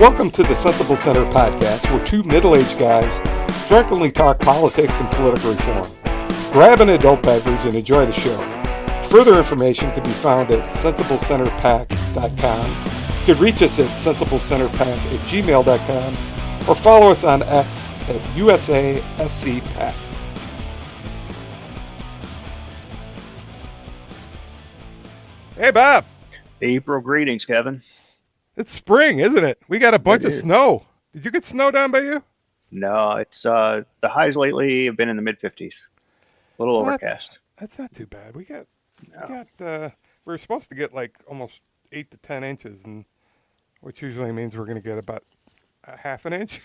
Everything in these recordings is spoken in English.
Welcome to the Sensible Center podcast, where two middle-aged guys drunkenly talk politics and political reform. Grab an adult beverage and enjoy the show. Further information can be found at sensiblecenterpack.com. You can reach us at sensiblecenterpack@gmail.com or follow us on X at USASCPack. Hey, Bob. April greetings, Kevin. It's spring, isn't it? We got a bunch of snow. Did you get snow down by you? No, it's the highs lately have been in the mid 50s. A little overcast. That's not too bad. We No. were supposed to get like almost 8 to 10 inches, and which usually means we're going to get about a half an inch.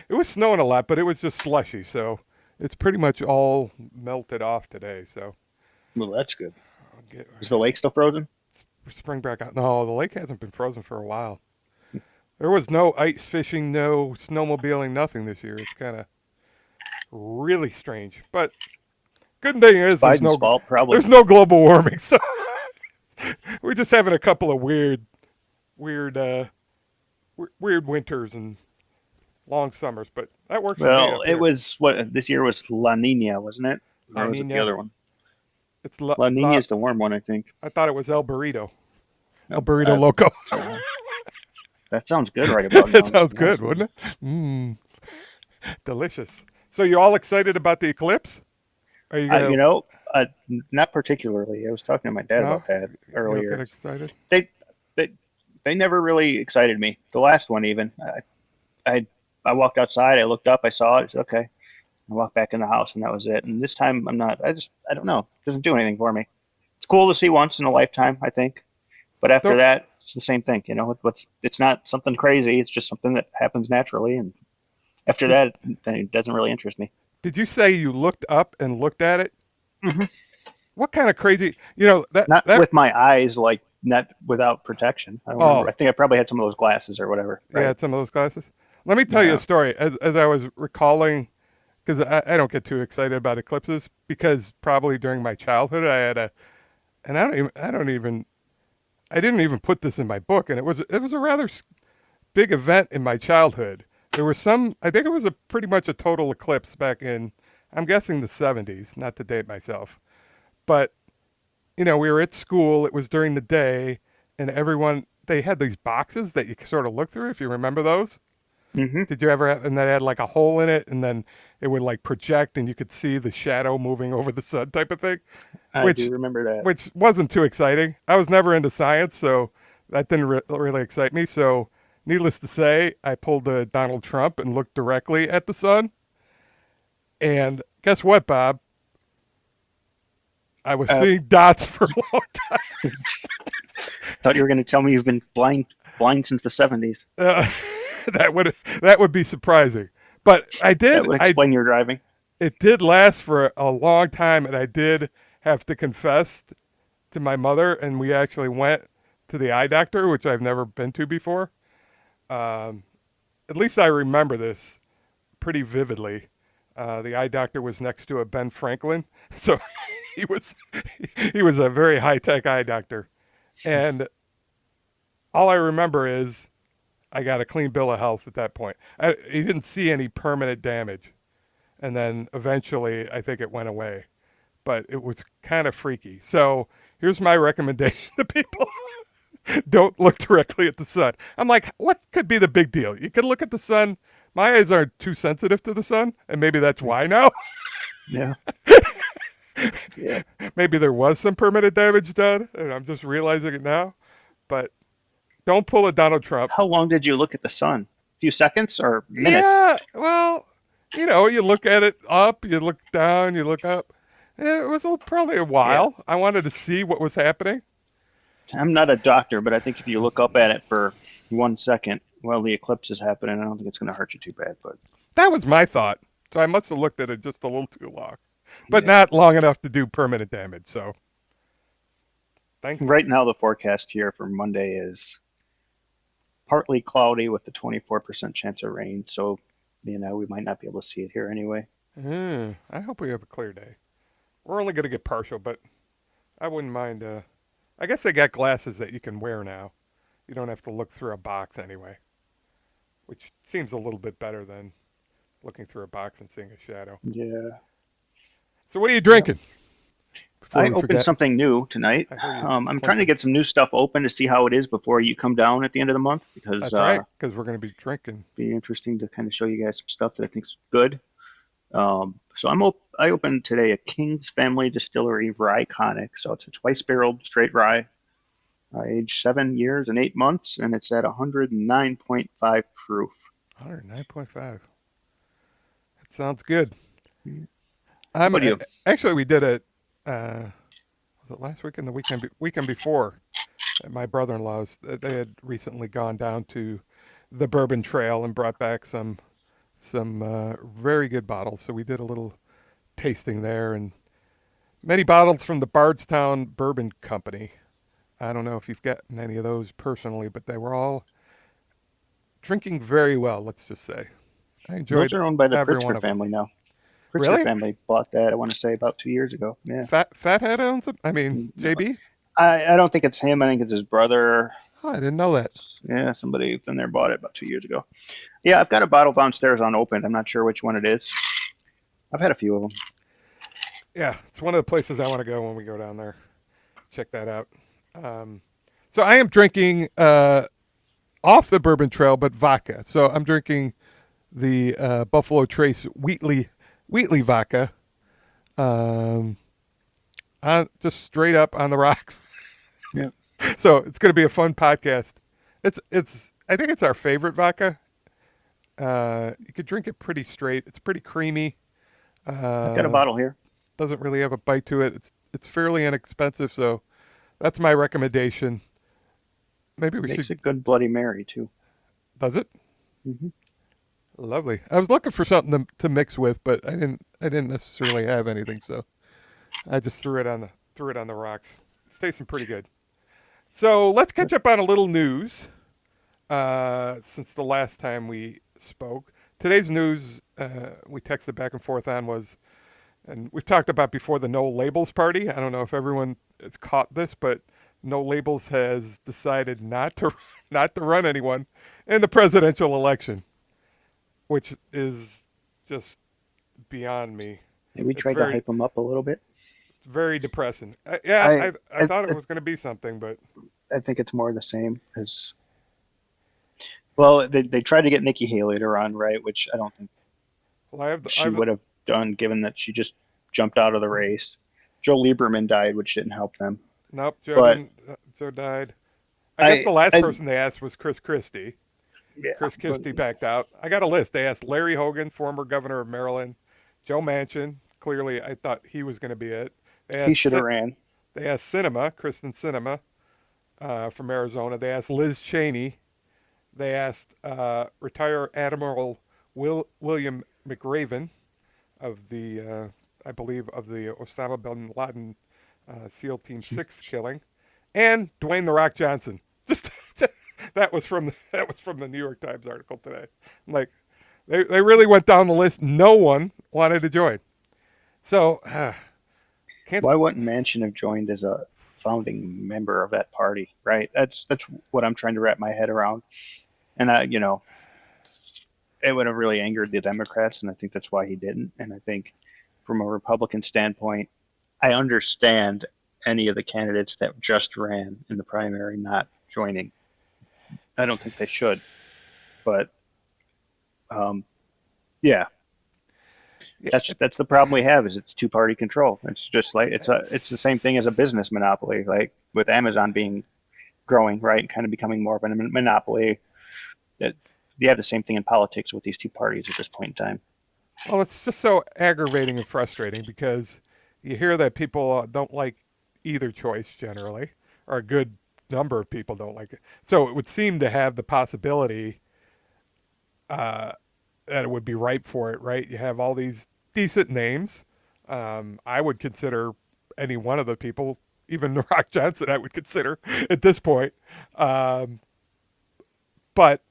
It was snowing a lot, but it was just slushy, so it's pretty much all melted off today. So Well, that's good. Is the lake still frozen? spring back out. No, the lake hasn't been frozen for a while. There was no ice fishing, no snowmobiling, nothing this year. It's kind of really strange. But good thing is there's Biden's fault, probably. there's no global warming, so we're just having a couple of weird winters and long summers. But that works for me Well, up it here. was what this year was La Nina, wasn't it? La Or was it the Niña. other one? It's La Nina is the warm one, I think. I thought it was El Burrito. El No, Burrito Loco. That sounds good right about now. That sounds good, wouldn't it? Delicious. So you all excited about the eclipse? Are you gonna? Not particularly. I was talking to my dad No? about that You don't earlier. get excited? They, they, they never really excited me. The last one, even. I walked outside. I looked up. I saw it. I said, okay. I walked back in the house, and that was it. And this time, I'm not. I don't know. It doesn't do anything for me. It's cool to see once in a lifetime, I think. But after Don't- that, it's the same thing. It's not something crazy. It's just something that happens naturally. And after that, then it doesn't really interest me. Did you say you looked up and looked at it? hmm What kind of crazy? That Not that with my eyes, like not without protection. I don't Oh. remember. I think I probably had some of those glasses or whatever. yeah, Right? had some of those glasses. Let me tell you Yeah. a story. As I was recalling, because I don't get too excited about eclipses, because probably during my childhood I had and I didn't even put this in my book, and it was a rather big event in my childhood. There was I think it was pretty much a total eclipse back in, I'm guessing the 70s, not to date myself. But, we were at school, it was during the day, and they had these boxes that you could sort of look through, if you remember those. hmm Did you ever and that had like a hole in it, and then it would like project and you could see the shadow moving over the sun type of thing? I Which do remember that. which wasn't too exciting. I was never into science, so that didn't really excite me. So, needless to say, I pulled a Donald Trump and looked directly at the sun. And guess what, Bob? I was seeing dots for a long time. Thought you were going to tell me you've been blind since the 70s. That would be surprising, but I did. That would explain your driving. It did last for a long time, and I did have to confess to my mother, and we actually went to the eye doctor, which I've never been to before. At least I remember this pretty vividly. The eye doctor was next to a Ben Franklin, so he was a very high-tech eye doctor, and all I remember is I got a clean bill of health at that point. He didn't see any permanent damage, and then eventually I think it went away, but it was kind of freaky. So here's my recommendation to people. Don't look directly at the sun. I'm like, what could be the big deal? You can look at the sun. My eyes aren't too sensitive to the sun, and maybe that's why now. Yeah. Yeah. Maybe there was some permanent damage done, and I'm just realizing it now. But don't pull a Donald Trump. How long did you look at the sun? A few seconds or minutes? Yeah, well, you look at it up, you look down, you look up. It was probably a while. I wanted to see what was happening. I'm not a doctor, but I think if you look up at it for 1 second while the eclipse is happening, I don't think it's going to hurt you too bad. But That was my thought. So I must have looked at it just a little too long, but yeah. not long enough to do permanent damage. So, thank you. Right now, the forecast here for Monday is partly cloudy with a 24% chance of rain. So, we might not be able to see it here anyway. I hope we have a clear day. We're only going to get partial, but I wouldn't mind. I guess they got glasses that you can wear now. you don't have to look through a box anyway, which seems a little bit better than looking through a box and seeing a shadow. Yeah. So what are you Yep. drinking before I we opened forget? something new tonight. I hear you I'm trying to clinking. get some new stuff open to see how it is before you come down at the end of the month because That's right, because we're going to be drinking. be interesting to kind of show you guys some stuff that I think's good. So I opened today a King's Family Distillery Rye Conic. So it's a twice barreled straight rye, aged 7 years and 8 months, and it's at 109.5 proof. 109.5. That sounds good. How I'm about you? actually we did it. Was it last weekend? The weekend before? At my brother-in-law's. They had recently gone down to the Bourbon Trail and brought back some very good bottles. So we did a little tasting there and many bottles from the Bardstown Bourbon Company. I don't know if you've gotten any of those personally, but they were all drinking very well. Let's just say I Those enjoyed are owned by the every one Pritzker of them. family now. Pritzker Really? family bought that, I want to say, about 2 years ago. Yeah. Fathead owns it. I mean, No, JB. I don't think it's him. I think it's his brother. Oh, I didn't know that. Yeah, somebody in there bought it about 2 years ago. Yeah, I've got a bottle downstairs unopened. I'm not sure which one it is. I've had a few of them. Yeah, it's one of the places I want to go when we go down there. Check that out. Um, so I am drinking off the Bourbon Trail, but vodka. So I'm drinking the Buffalo Trace Wheatley vodka, um, just straight up on the rocks. Yeah. So it's going to be a fun podcast. It's I think it's our favorite vodka. You could drink it pretty straight. It's pretty creamy. I've got a Uh, bottle here. doesn't really have a bite to it. It's fairly inexpensive, so that's my recommendation. Maybe we Makes should. a good Bloody Mary too. Does it? Hmm. Lovely. I was looking for something to mix with, but I didn't necessarily have anything, so I just threw it on the rocks. It's tasting pretty good. So let's catch up on a little news since the last time we spoke. Today's news we texted back and forth on was, and we've talked about before, the No Labels Party. I don't know if everyone has caught this, but No Labels has decided not to not to run anyone in the presidential election, which is just beyond me. And we It's tried to hype them up a little bit. very depressing. Yeah, I I I, thought it I was going to be something, but I think it's more of the same as well. They tried to get Nikki Haley to run, right? Which I don't think well, I she have would have done, given that she just jumped out of the race. Joe Lieberman died, which didn't help them. nope. Joe But didn't. Joe died. I guess I the last I person they asked was Chris Christie. yeah, Chris but Christie backed out. I got a list. They asked Larry Hogan, former governor of Maryland, Joe Manchin. Clearly, I thought he was going to be it. They he asked should have ran. they asked Cinema, Kristen Cinema, from Arizona. They asked Liz Cheney. They asked retired Admiral William McRaven of the, I believe, of the Osama bin Laden SEAL Team 6 killing, and Dwayne the Rock Johnson. Just that was from the New York Times article today. I'm like, they really went down the list. No one wanted to join. So can't. Why wouldn't Manchin have joined as a founding member of that party, right? That's what I'm trying to wrap my head around. And it would have really angered the Democrats, and I think that's why he didn't. And I think from a Republican standpoint, I understand any of the candidates that just ran in the primary not joining. I don't think they should, but um, yeah, Yeah, that's the problem we have is it's two party control. It's just like it's the same thing as a it's business monopoly, like with Amazon being growing, right, and kind of becoming more of a monopoly. That you have the same thing in politics with these two parties at this point in time. well, it's just so aggravating and frustrating because you hear that people don't like either choice generally, or a good number of people don't like it. So it would seem to have the possibility that it would be ripe for it, right? You have all these decent names. I would consider any one of the people, even The Rock Johnson, I would consider at this point. Um, but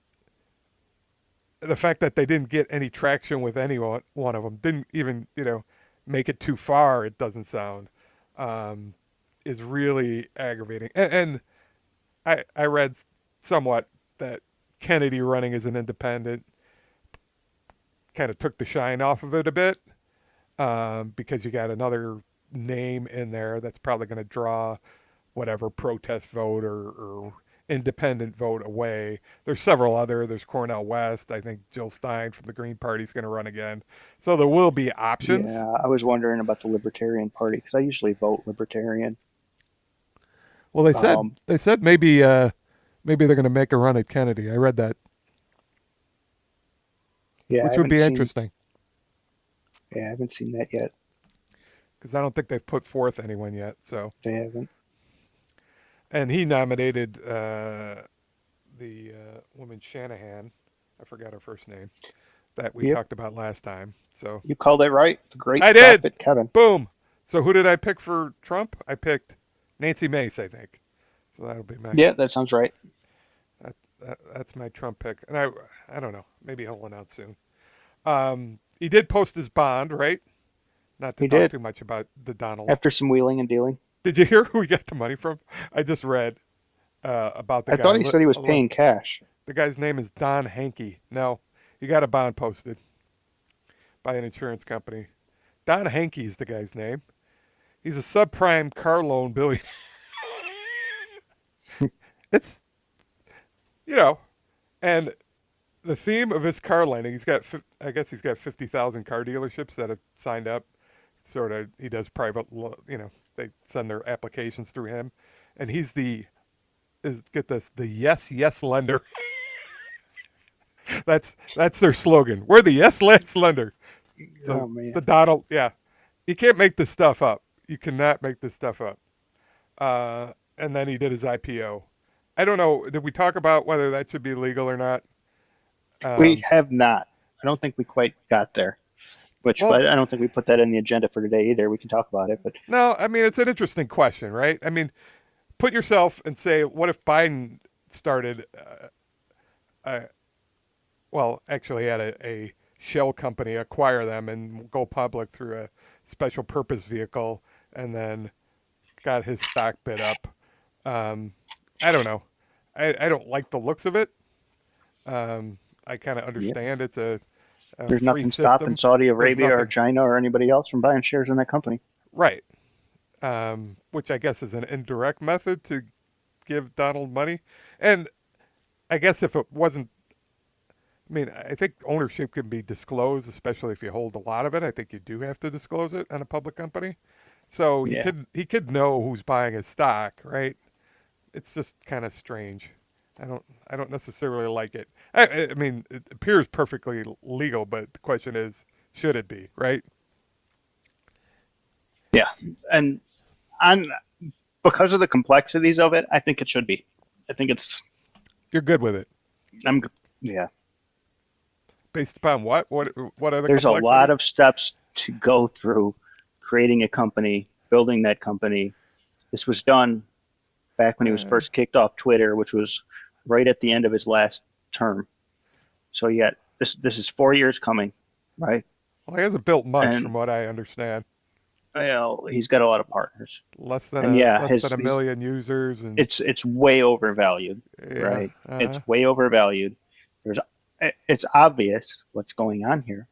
the fact that they didn't get any traction with any one of them, didn't even, make it too far, it doesn't sound, um, is really aggravating. And I read somewhat that Kennedy running as an independent kind of took the shine off of it a bit, because you got another name in there that's probably going to draw whatever protest vote or independent vote away. There's several other. There's Cornel West. I think Jill Stein from the Green Party is going to run again. So there will be options. Yeah, I was wondering about the Libertarian Party because I usually vote Libertarian. Well, they said Um, maybe they're going to make a run at Kennedy. I read that, yeah, I which would haven't be seen. interesting Yeah, I haven't seen that yet. because I don't think they've put forth anyone yet. So, They haven't. and he nominated the woman Shanahan. I forgot her first name that we Yep, talked about last time. So you called it right. The great I did. prophet Kevin. Boom. So who did I pick for Trump? I picked Nancy Mace, I think. So that'll be my Yeah, that sounds right. that's my Trump pick. And I don't know. Maybe he'll announce soon. He did post his bond, right? Not to He talk did. too much about the Donald. After some wheeling and dealing. Did you hear who he got the money from? I just read about the I guy. thought he said he was paying cash. The guy's name is Don Hankey. No, he got a bond posted by an insurance company. Don Hankey's the guy's name. He's a subprime car loan billionaire. It's, you know, and the theme of his car lending, I guess he's got 50,000 car dealerships that have signed up. Sort of, he does private, they send their applications through him. And he's get this, the yes lender. That's their slogan. We're the yes lender. Oh So man. the Donald, yeah, you can't make this stuff up. You cannot make this stuff up. And then he did his IPO. I don't know. Did we talk about whether that should be legal or not? We Um, have not. I don't think we quite got there. Which, well, but I don't think we put that in the agenda for today either. We can talk about it, but no. I mean, it's an interesting question, right? I mean, put yourself and say, what if Biden started, uh, well, actually had a shell company acquire them and go public through a special purpose vehicle, and then got his stock bid up. Um, I don't know. I don't like the looks of it. I kind of yeah, understand it's a there's free nothing stopping system. Saudi There's Arabia or nothing. China or anybody else from buying shares in that company. Right. Which I guess is an indirect method to give Donald money. And I guess if it wasn't, I mean, I think ownership can be disclosed, especially if you hold a lot of it. I think you do have to disclose it on a public company. So Yeah, he could know who's buying his stock, right? It's just kind of strange. I don't necessarily like it. I mean, it appears perfectly legal, but the question is, should it be, right? yeah, and on because of the complexities of it, I think it should be. I think it's. You're good with it. I'm. Yeah, Based upon what? What are the there's a lot complexities? of steps to go through creating a company, building that company. This was done back when he was Uh, first kicked off Twitter, which was right at the end of his last term. So yet this is 4 years coming, right? well, he hasn't built much, And from what I understand. he's got a lot of partners. And yeah, Less than his a million users, and it's way overvalued, yeah, right? It's way overvalued. There's it's obvious what's going on here,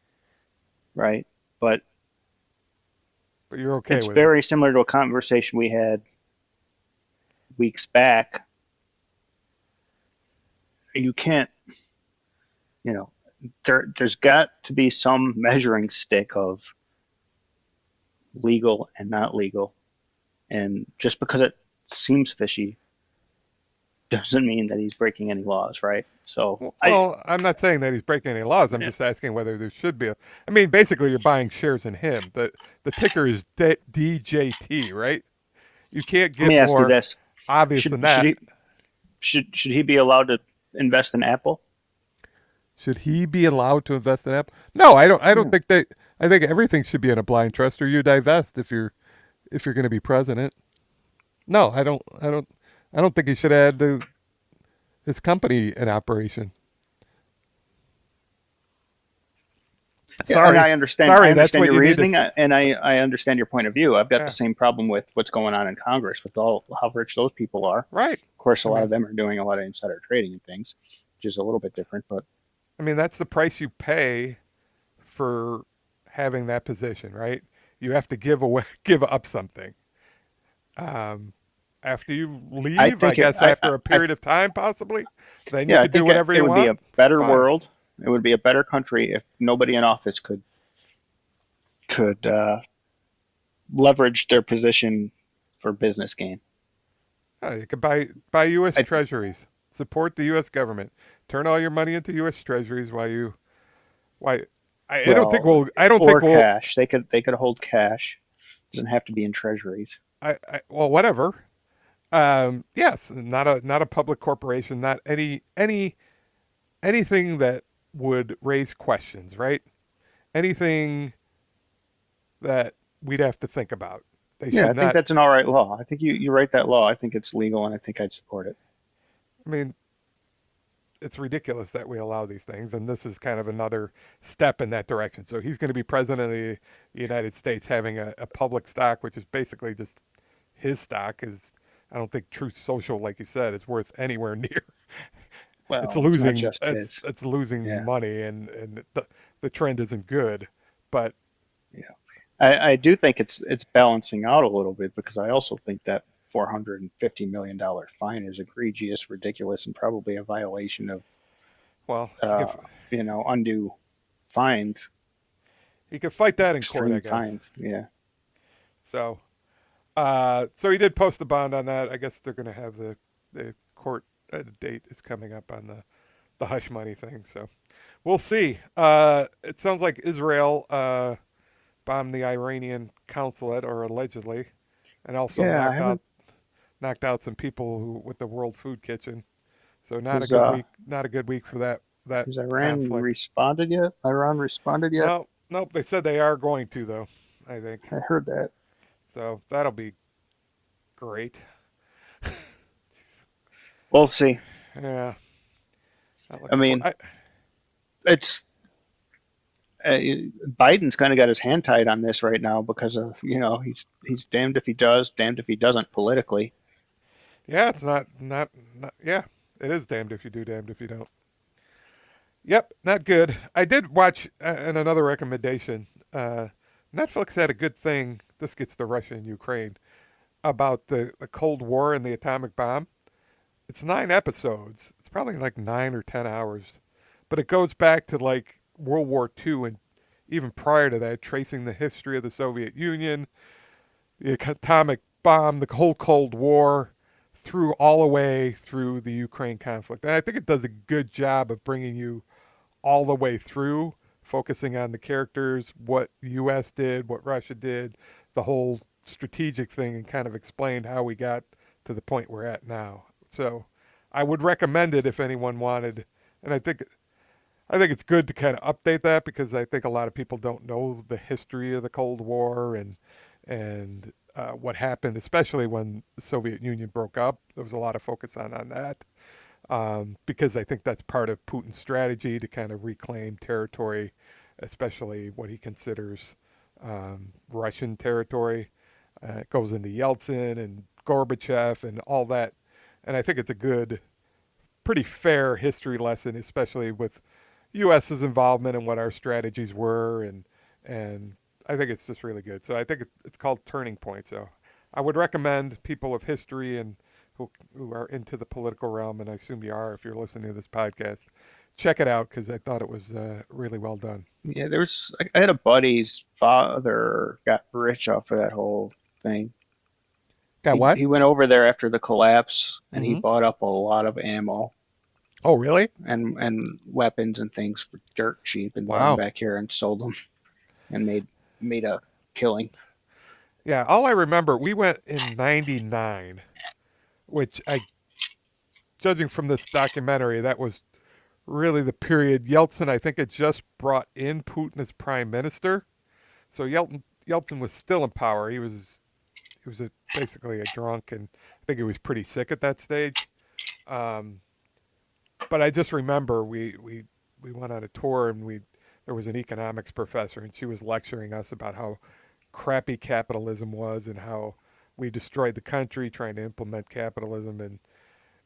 right? But but you're okay it's with it. very similar to a conversation we had weeks back. You can't, you know, there's got to be some measuring stick of legal and not legal. And just because it seems fishy doesn't mean that he's breaking any laws, right? So I Well, I'm not saying that he's breaking any laws. I'm just asking whether there should be a. I mean, basically, you're buying shares in him. The ticker is DJT, right? You can't let get me ask you more this: obvious should than should that. he should he be allowed to invest in Apple? Should he be allowed to invest in Apple? No, I don't. I don't Yeah. think that. I think everything should be in a blind trust, or you divest if you're going to be president. No, I don't. I don't. I don't think he should add his company in operation. Yeah, and Sorry, I understand. I sorry. That's understand what your you need to. reasoning, and I understand your point of view. I've got the Yeah, same problem with what's going on in Congress with all how rich those people are. right. Of course, a I lot mean, of them are doing a lot of insider trading and things, which is a little bit different. But that's the price you pay for having that position, right? You have to give away, give up something. Um, After you I leave, I think it. guess after a period of time, possibly, then you Yeah, I could do think whatever it you would be want. a better Fine. world. It would be a better country if nobody in office could leverage their position for business gain. You could buy U.S. I, Treasuries, support the U.S. government, turn all your money into U.S. Treasuries while you why. I don't think well, we'll. I don't think or we'll. cash. They could hold cash. Doesn't have to be in treasuries. Well, whatever. Yes, not a public corporation, not anything that would raise questions, right? Anything that we'd have to think about. They Yeah, should I think not. that's an all right law. I think you write that law. I think it's legal, and I think I'd support it. I mean, it's ridiculous that we allow these things, and this is kind of another step in that direction. So he's going to be president of the United States, having a public stock, which is basically just his stock. Is I don't think Truth Social, like you said, is worth anywhere near. It's Well, it's not losing. just It's his. it's losing Yeah, money, and the trend isn't good. But yeah. I do think it's balancing out a little bit because I also think that $450 million fine is egregious, ridiculous, and probably a violation of well, uh, undue fines, he could fight that in court, I extreme guess. fines. Yeah. So so he did post a bond on that. I guess they're going to have the court date is coming up on the hush money thing. So we'll see. It sounds like Israel bombed the Iranian consulate, or allegedly, and also Yeah, I haven't. knocked out some people with the World Food Kitchen. So not a Has good week. Not a good week for that has Iran conflict. responded yet? Iran responded yet? No, nope. They said they are going to though. I think I heard that. so. That'll be great. We'll see. Yeah, not I looking for. mean, it's Biden's kind of got his hand tied on this right now because of he's damned if he does, damned if he doesn't politically. Yeah, it's not. Yeah, it is damned if you do, damned if you don't. Yep, not good. I did watch, and another recommendation. Netflix had a good thing. This gets to Russia and Ukraine about the Cold War and the atomic bomb. It's 9 episodes. It's probably like 9 or 10 hours, but it goes back to like World War II and even prior to that, tracing the history of the Soviet Union, the atomic bomb, the whole Cold War, through all the way through the Ukraine conflict. And I think it does a good job of bringing you all the way through, focusing on the characters, what the U.S. did, what Russia did, the whole strategic thing, and kind of explained how we got to the point we're at now. So I would recommend it if anyone wanted. And I think it's good to kind of update that because I think a lot of people don't know the history of the Cold War and what happened, especially when the Soviet Union broke up. There was a lot of focus on that because I think that's part of Putin's strategy to kind of reclaim territory, especially what he considers Russian territory. It goes into Yeltsin and Gorbachev and all that. And I think it's a good, pretty fair history lesson, especially with U.S.'s involvement and what our strategies were, and I think it's just really good. So I think it's called Turning Point. So I would recommend people of history and who are into the political realm, and I assume you are if you're listening to this podcast, check it out because I thought it was really well done. Yeah, I had a buddy's father got rich off of that whole thing. Got He what? he went over there after the collapse and he Mm-hmm. bought up a lot of ammo Oh, really? and weapons and things for dirt cheap and brought them Wow. back here and sold them and made a killing. Yeah. All I remember, we went in '99, which judging from this documentary, that was really the period. Yeltsin, I think, had just brought in Putin as prime minister. So Yeltsin was still in power. He was basically a drunk, and I think he was pretty sick at that stage. Um, but I just remember we went on a tour and there was an economics professor, and she was lecturing us about how crappy capitalism was and how we destroyed the country trying to implement capitalism.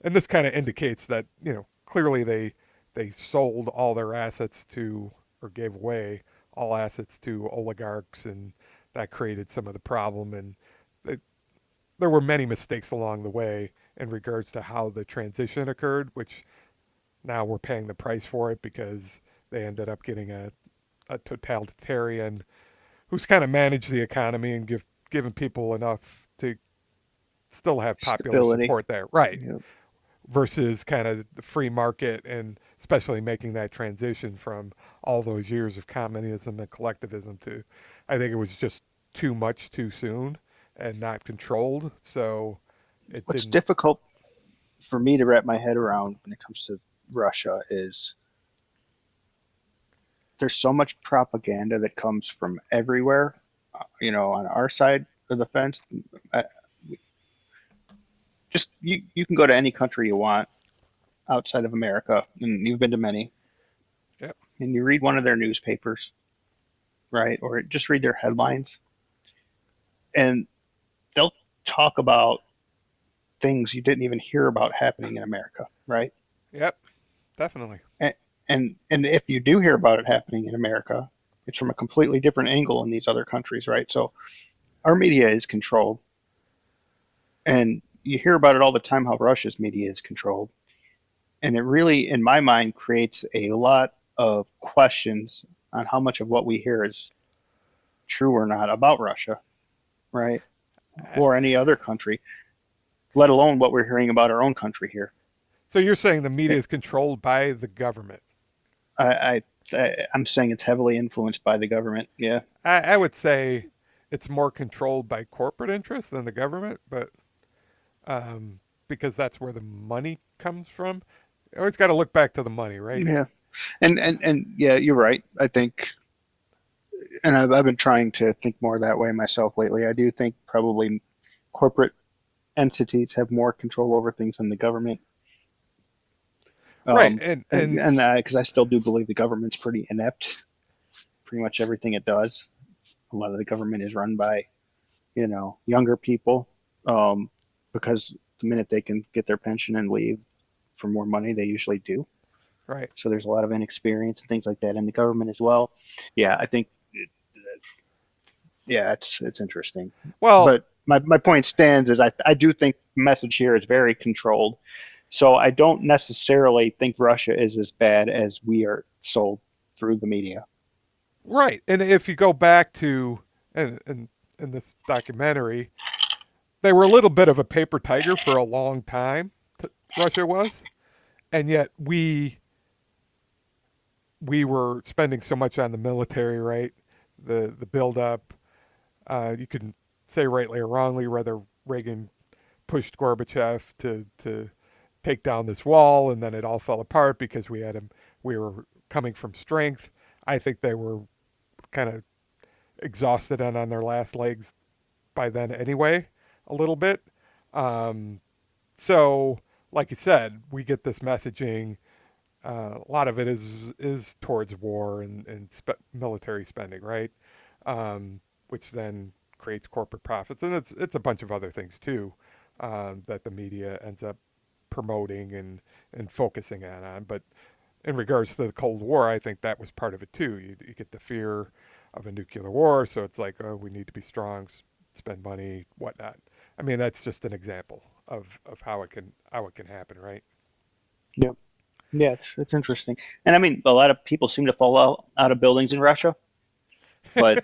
And this kind of indicates that, clearly they sold all their assets to, or gave away all assets to oligarchs, and that created some of the problem. And it, there were many mistakes along the way in regards to how the transition occurred, which now we're paying the price for it because they ended up getting a totalitarian who's kind of managed the economy and given people enough to still have popular Stability. support there. Right. Yeah. Versus kind of the free market, and especially making that transition from all those years of communism and collectivism to, I think it was just too much too soon and not controlled. So it What's didn't. difficult for me to wrap my head around when it comes to Russia is there's so much propaganda that comes from everywhere, on our side of the fence. I, just you can go to any country you want outside of America, and you've been to many, Yep. and you read one of their newspapers, right? Or just read their headlines, and they'll talk about things you didn't even hear about happening in America, right? Yep. Definitely. And and if you do hear about it happening in America, it's from a completely different angle in these other countries, right? So our media is controlled, and you hear about it all the time how Russia's media is controlled, and it really, in my mind, creates a lot of questions on how much of what we hear is true or not about Russia, right? Uh, Or any other country, let alone what we're hearing about our own country here. So you're saying the media is controlled by the government? I, I'm saying it's heavily influenced by the government. Yeah. I would say it's more controlled by corporate interests than the government, but because that's where the money comes from. You always got to look back to the money, right? Yeah. And yeah, you're right. I think, and I've been trying to think more that way myself lately. I do think probably corporate entities have more control over things than the government. Right, And because I still do believe the government's pretty inept, pretty much everything it does. A lot of the government is run by, younger people, um, because the minute they can get their pension and leave for more money, they usually do. right. So there's a lot of inexperience and things like that in the government as well. Yeah, I think, yeah, it's interesting. Well, But my point stands is I do think the message here is very controlled. So I don't necessarily think Russia is as bad as we are sold through the media. right. And if you go back to and in this documentary, they were a little bit of a paper tiger for a long time. Russia was, and yet we were spending so much on the military, right? The build up. You can say rightly or wrongly whether Reagan pushed Gorbachev to take down this wall, and then it all fell apart because we had him. We were coming from strength. I think they were kind of exhausted and on their last legs by then anyway, a little bit. Um, so, like you said, we get this messaging. A lot of it is towards war and military spending, right? Which then creates corporate profits, and it's a bunch of other things too that the media ends up promoting and focusing on. But in regards to the Cold War, I think that was part of it too. You get the fear of a nuclear war, so it's like, oh, we need to be strong, spend money, whatnot. I mean, that's just an example of how it can happen, right? Yeah, yeah, it's interesting. And I mean, a lot of people seem to fall out of buildings in Russia, but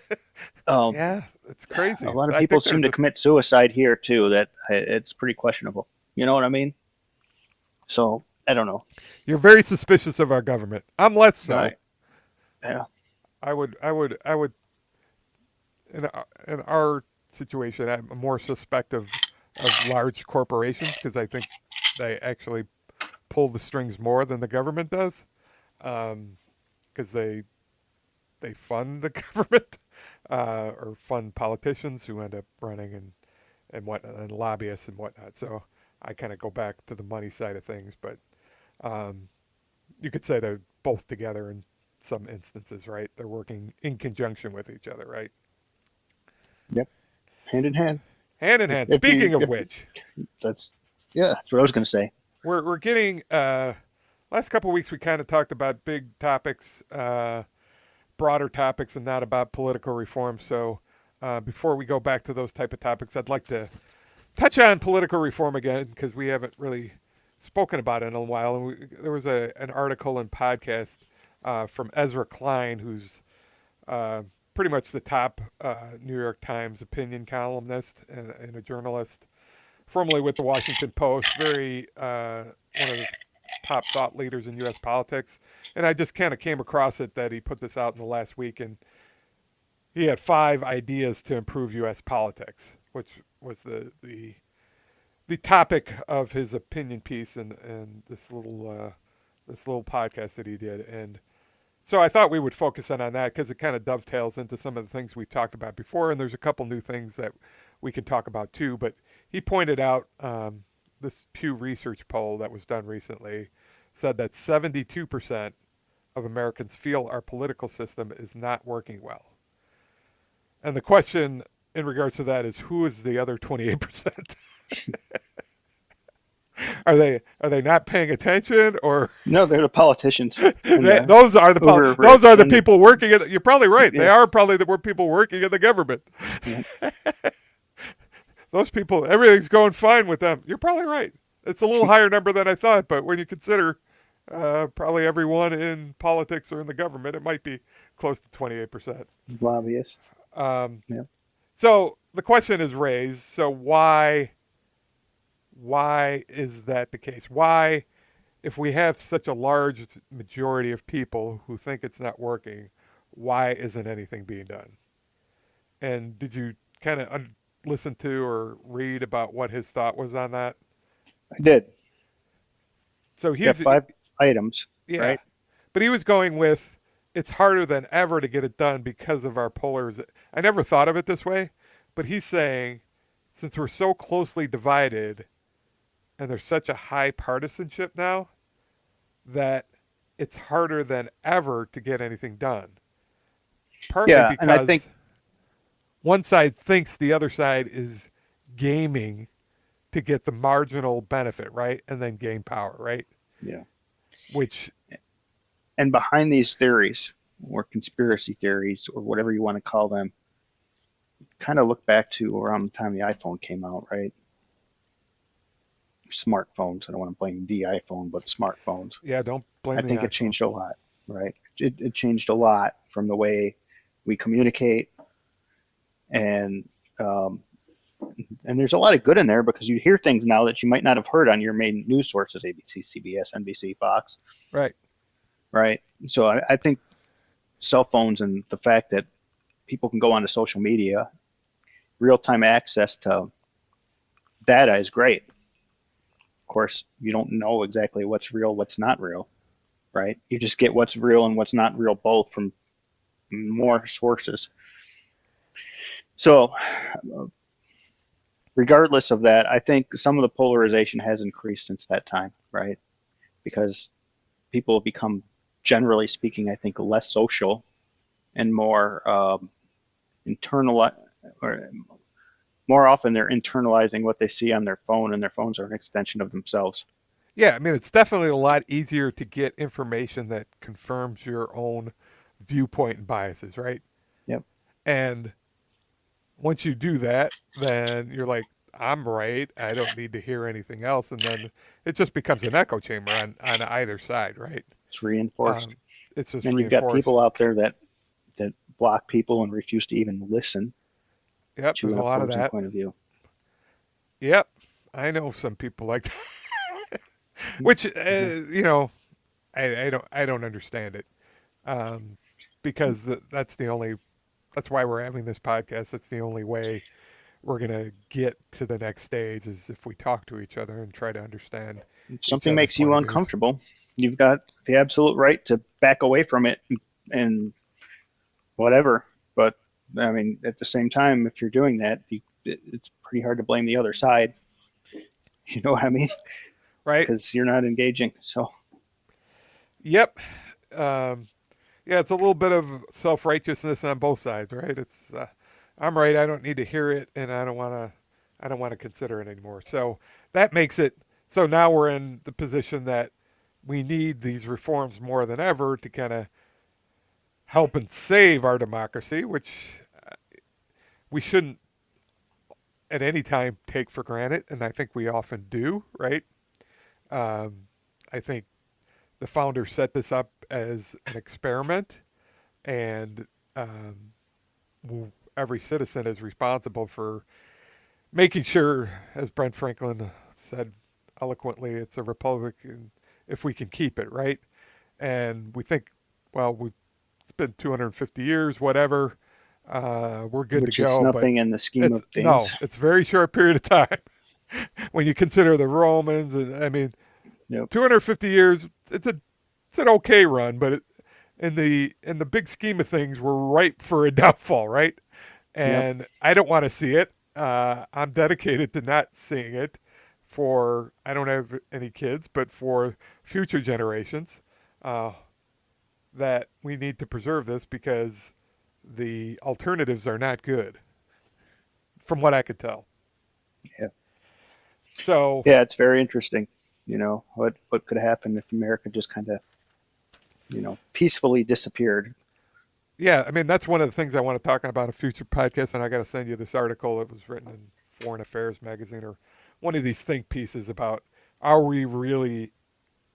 um, Yeah, it's a crazy. lot of I people think seem there's to a commit suicide here too. That it's pretty questionable. You know what I mean? So I don't know. You're very suspicious of our government. I'm less so. Right. Yeah. I would in our situation, I'm more suspect of large corporations because I think they actually pull the strings more than the government does. Because they fund the government or fund politicians who end up running and whatnot, and lobbyists and whatnot. So I kind of go back to the money side of things, but um, you could say they're both together some instances, right? They're working in conjunction with each other, right? Yep. Hand in hand. Hand in hand. Speaking of If which, that's, yeah, that's what I was going to say. we're getting last couple of weeks we kind of talked about big topics, broader topics, and not about political reform. So before we go back to those type of topics, I'd like to touch on political reform again because we haven't really spoken about it in a while. And there was an article and podcast from Ezra Klein, who's pretty much the top New York Times opinion columnist and a journalist, formerly with the Washington Post, very one of the top thought leaders in U.S. politics. And I just kind of came across it that he put this out in the last week, and he had 5 ideas to improve U.S. politics, which was the topic of his opinion piece and this little podcast that he did. And so I thought we would focus on that because it kind of dovetails into some of the things we talked about before, and there's a couple new things that we can talk about too. But he pointed out this Pew Research poll that was done recently said that 72% of Americans feel our political system is not working well. And the question in regards to that is, who is the other 28%? Are they not paying attention, or No, they're the politicians. And those are the those are the people working at? You're probably right. Yeah. They are probably the people working in the government. Yeah. Those people, everything's going fine with them. You're probably right. It's a little higher number than I thought, but when you consider probably everyone in politics or in the government, it might be close to 28%. Lobbyists. Yeah. So the question is raised. So why is that the case? Why, if we have such a large majority of people who think it's not working, why isn't anything being done? And did you kind of listen to or read about what his thought was on that? I did. So Yeah, he's 5 items, yeah, right? but he was going with it's harder than ever to get it done because of our polarization. I never thought of it this way, but he's saying since we're so closely divided and there's such a high partisanship now that it's harder than ever to get anything done. Partly Yeah, and I because think one side thinks the other side is gaming to get the marginal benefit, right? And then gain power, right? yeah. Which, And behind these theories or conspiracy theories or whatever you want to call them, kind of look back to around the time the iPhone came out, right? Smartphones. I don't want to blame the iPhone, but smartphones. yeah, don't blame I the think it iPhone. changed a lot, right? It changed a lot from the way we communicate, and um, and there's a lot of good in there because you hear things now that you might not have heard on your main news sources, ABC, CBS, NBC, Fox, Right. right? So I think cell phones and the fact that people can go onto social media, real-time access to data is great. Of course, you don't know exactly what's real, what's not real, right? You just get what's real and what's not real both from more sources. So, regardless of that, I think some of the polarization has increased since that time, right? Because people have become, generally speaking, I think, less social and more internal, or more often they're internalizing what they see on their phone, and their phones are an extension of themselves. Yeah, I mean, it's definitely a lot easier to get information that confirms your own viewpoint and biases, right? Yep. And once you do that, then you're like, I'm right. I don't need to hear anything else. And then it just becomes an echo chamber on either side, right? It's reinforced. Um, it's just And you've got reinforced. people out there that block people and refuse to even listen Yep, to there's an a lot of opposing that. point of view. Yep, I know some people like that. Which I don't understand it, because that's the only that's why we're having this podcast. That's the only way we're gonna get to the next stage is if we talk to each other and try to understand If each something other's makes you point of views. uncomfortable, you've got the absolute right to back away from it and whatever. But I mean, at the same time, if you're doing that, it's pretty hard to blame the other side. You know what I mean? Right? Because you're not engaging. So Yep. Um, Yeah, it's a little bit of self-righteousness on both sides, right? It's I'm right, I don't need to hear it, and I don't want to consider it anymore. So that makes it so now we're in the position that we need these reforms more than ever to kind of help and save our democracy, which we shouldn't at any time take for granted, and I think we often do, right? Um, I think the founders set this up as an experiment, and every citizen is responsible for making sure, as Brent Franklin said eloquently, it's a republic if we can keep it, right? And we think, well, it's been 250 years, whatever, we're good to which is go. But nothing in the scheme of things. it's a very short period of time when you consider the Romans. And I mean, Yep. 250 years, it's an okay run, but in the big scheme of things, we're ripe for a downfall, right? Yep. And I don't want to see it. I'm dedicated to not seeing it. For I don't have any kids, but for future generations, uh, that we need to preserve this because the alternatives are not good, from what I could tell. Yeah. So Yeah, it's very interesting. What could happen if America just kind of, peacefully disappeared. yeah, I mean that's one of the things I want to talk about in a future podcast, and I got to send you this article. It was written in Foreign Affairs magazine or one of these think pieces about are we really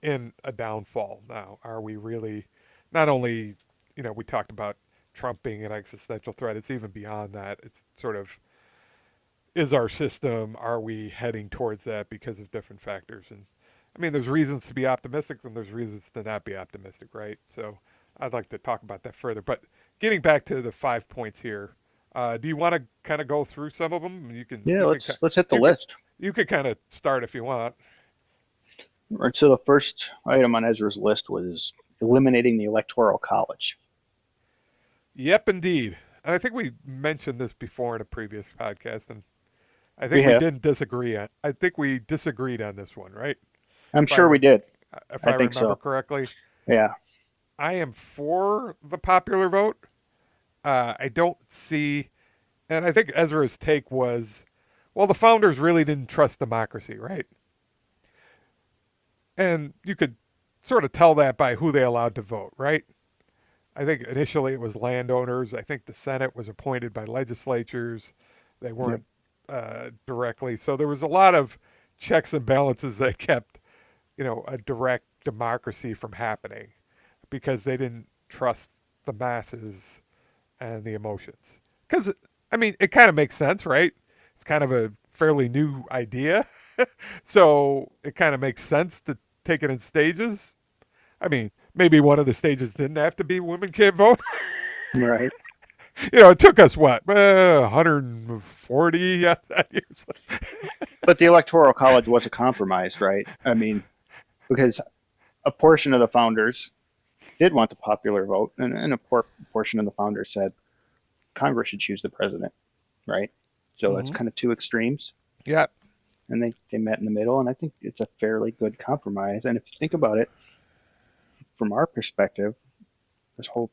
in a downfall now? Are we really not only we talked about Trump being an existential threat. It's even beyond that. It's sort of is our system, are we heading towards that because of different factors? And I mean, there's reasons to be optimistic and there's reasons to not be optimistic, right? So I'd like to talk about that further. But getting back to the 5 points here, do you want to kind of go through some of them? Yeah, let's hit the you can list. you could kind of start if you want. Right. So the first item on Ezra's list was eliminating the Electoral College. Yep, indeed. And I think we mentioned this before in a previous podcast, and I We think we have. didn't disagree on. I think we disagreed on this one, right? I'm If I sure we re- did. if I I think remember so. correctly. Yeah. I am for the popular vote. I don't see, and I think Ezra's take was, well, the founders really didn't trust democracy, right? And you could sort of tell that by who they allowed to vote, right? I think initially it was landowners. I think the Senate was appointed by legislatures. They Yep. weren't directly. So there was a lot of checks and balances that kept, a direct democracy from happening because they didn't trust the masses and the emotions. Because, I mean, it kind of makes sense, right? It's kind of a fairly new idea. So it kind of makes sense to take it in stages. I mean, maybe one of the stages didn't have to be women can't vote. Right. It took us what, 140 years. But the Electoral College was a compromise, right? I mean, because a portion of the founders did want the popular vote, and a portion of the founders said Congress should choose the president, right? So it's Mm-hmm. kind of two extremes, Yeah, and they met in the middle, and I think it's a fairly good compromise. And if you think about it from our perspective, this whole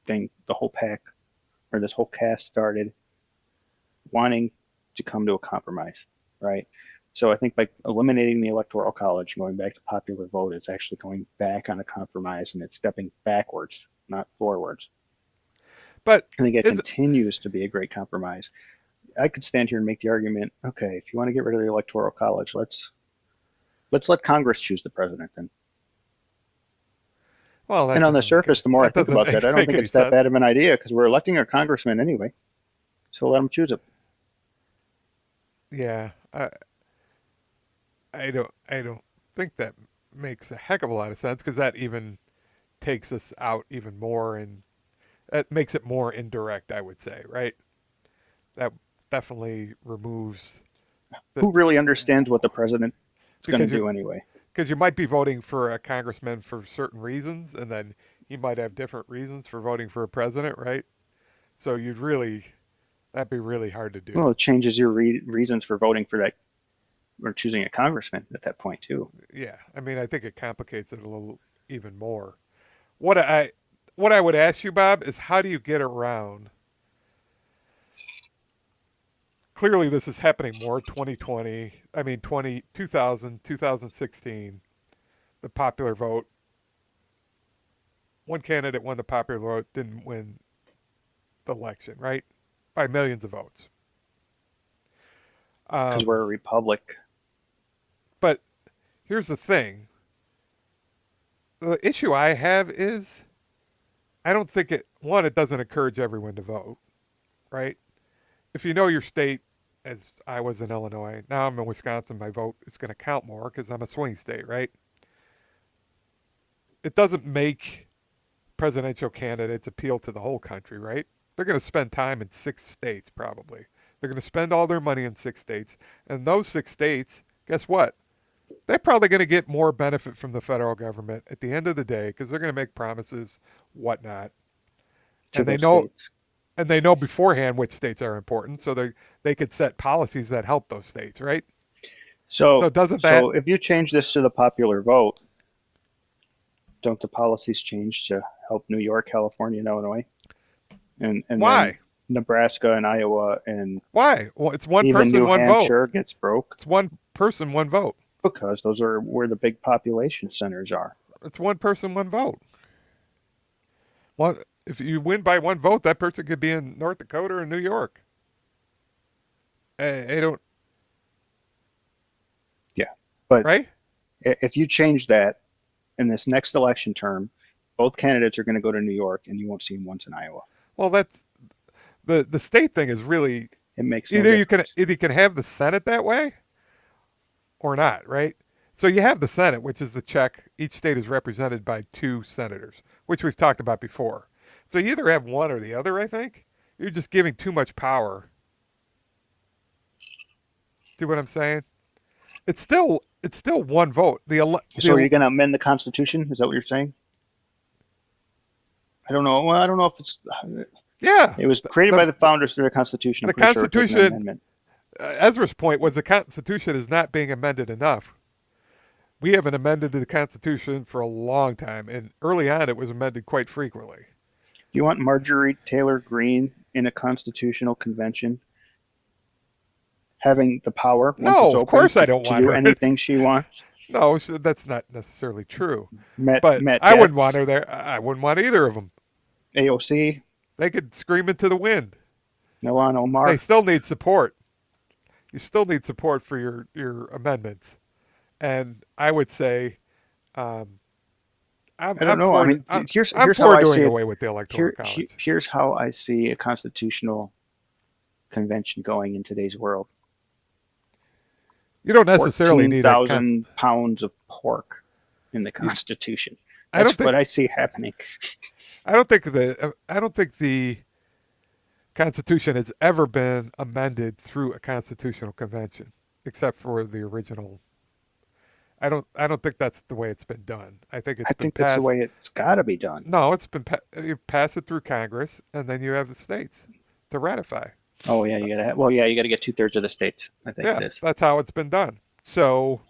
thing, the whole pack, or this whole cast started wanting to come to a compromise, right? So I think by eliminating the electoral college and going back to popular vote, it's actually going back on a compromise and it's stepping backwards, not forwards. but I think it is continues to be a great compromise. I could stand here and make the argument, okay, if you want to get rid of the electoral college, let's let Congress choose the president then. well, And on the surface, the more I that think doesn't about that, I don't make think any it's that bad sense. of an idea because we're electing our congressman anyway. So let them choose it. Yeah, I don't think that makes a heck of a lot of sense because that even takes us out even more and that makes it more indirect. I would say, right? That definitely removes the Who really understands what the president is going to because you do anyway? because you might be voting for a congressman for certain reasons, and then he might have different reasons for voting for a president, right? So that'd be really hard to do. Well, it changes your reasons for voting for that or choosing a congressman at that point too. Yeah, I mean, I think it complicates it a little even more. What I what I would ask you, Bob, is how do you get around? Clearly, this is happening more 2020. I mean, 2000, 2016. The popular vote. One candidate won the popular vote, didn't win the election, right? By millions of votes. Because we're a republic. But here's the thing. The issue I have is I don't think it doesn't encourage everyone to vote, right? If you know your state, as I was in Illinois, now I'm in Wisconsin, my vote is going to count more because I'm a swing state, right? It doesn't make presidential candidates appeal to the whole country, right? They're going to spend time in 6 states probably. They're going to spend all their money in 6 states. And those 6 states, guess what? They're probably going to get more benefit from the federal government at the end of the day because they're going to make promises, whatnot. To And they those know states. and they know beforehand which states are important, so they could set policies that help those states, right? So So, doesn't that so if you change this to the popular vote, don't the policies change to help New York, California, and Illinois, and then why? Nebraska and Iowa and Why? Well, it's one even person, New one vote. Hampshire gets broke It's one person, one vote. because those are where the big population centers are. It's one person, one vote. One, if you win by one vote, that person could be in North Dakota or New York. They don't, Yeah, but right? if you change that in this next election term, both candidates are going to go to New York, and you won't see them once in Iowa. Well, that's the state thing is really It makes no difference. either you can have the Senate that way or not, right? So you have the Senate, which is the check. Each state is represented by 2 senators, which we've talked about before. So you either have one or the other, I think. You're just giving too much power. See what I'm saying? It's still one vote. So are you going to amend the Constitution? Is that what you're saying? I don't know. Well, I don't know if it's. yeah, It was created by the the founders through the Constitution. I'm the pretty sure it takes an Constitution. amendment. Ezra's point was the Constitution is not being amended enough. We haven't amended the Constitution for a long time, and early on it was amended quite frequently. Do you want Marjorie Taylor Greene in a constitutional convention having the power once No, it's of open course I don't to want do her. anything she wants? No, that's not necessarily true. Met But Met I wouldn't want Gaetz, her there. I wouldn't want either of them. AOC, They could scream into the wind. Milan They Omar. still need support. You still need support for your amendments. And I would say, um, I don't I'm know. I for mean, I'm here's how for I see doing it. away with the electoral college. Here's how I see a constitutional convention going in today's world. You don't necessarily Fourteen need thousand pounds of pork in the Constitution. I don't That's think what I see happening. I don't think the Constitution has ever been amended through a constitutional convention, except for the original. I don't think that's the way it's been done. I think I it's been think that's the passed. way it's got to be done. No, you pass it through Congress, and then you have the states to ratify. Oh yeah, you gotta get 2/3 of the states. I think it Yeah, is. that's how it's been done. So,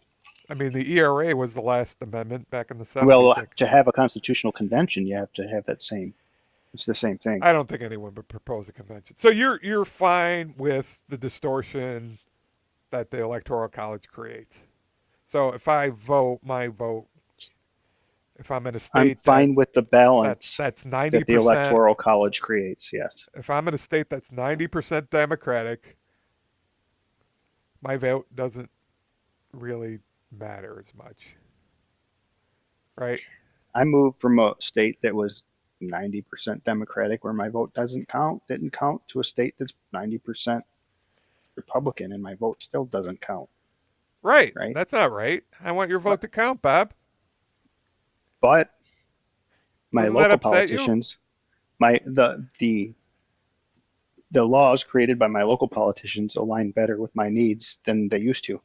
I mean, the ERA was the last amendment back in the Well, 70s. Like, to have a constitutional convention, you have to have that same. It's the same thing. I don't think anyone would propose a convention. So you're fine with the distortion that the electoral college creates. So if I vote, my vote, if I'm in a I'm state fine with the balance that's that the 90%, electoral college creates. Yes. if I'm in a state that's 90% Democratic, my vote doesn't really matter as much, right? I moved from a state that was 90% Democratic, where my vote didn't count, to a state that's 90% Republican, and my vote still doesn't count. Right. Right. That's not right. I want your vote to count, Bob. But my Doesn't that local upset you? politicians, my the laws created by my local politicians align better with my needs than they used to.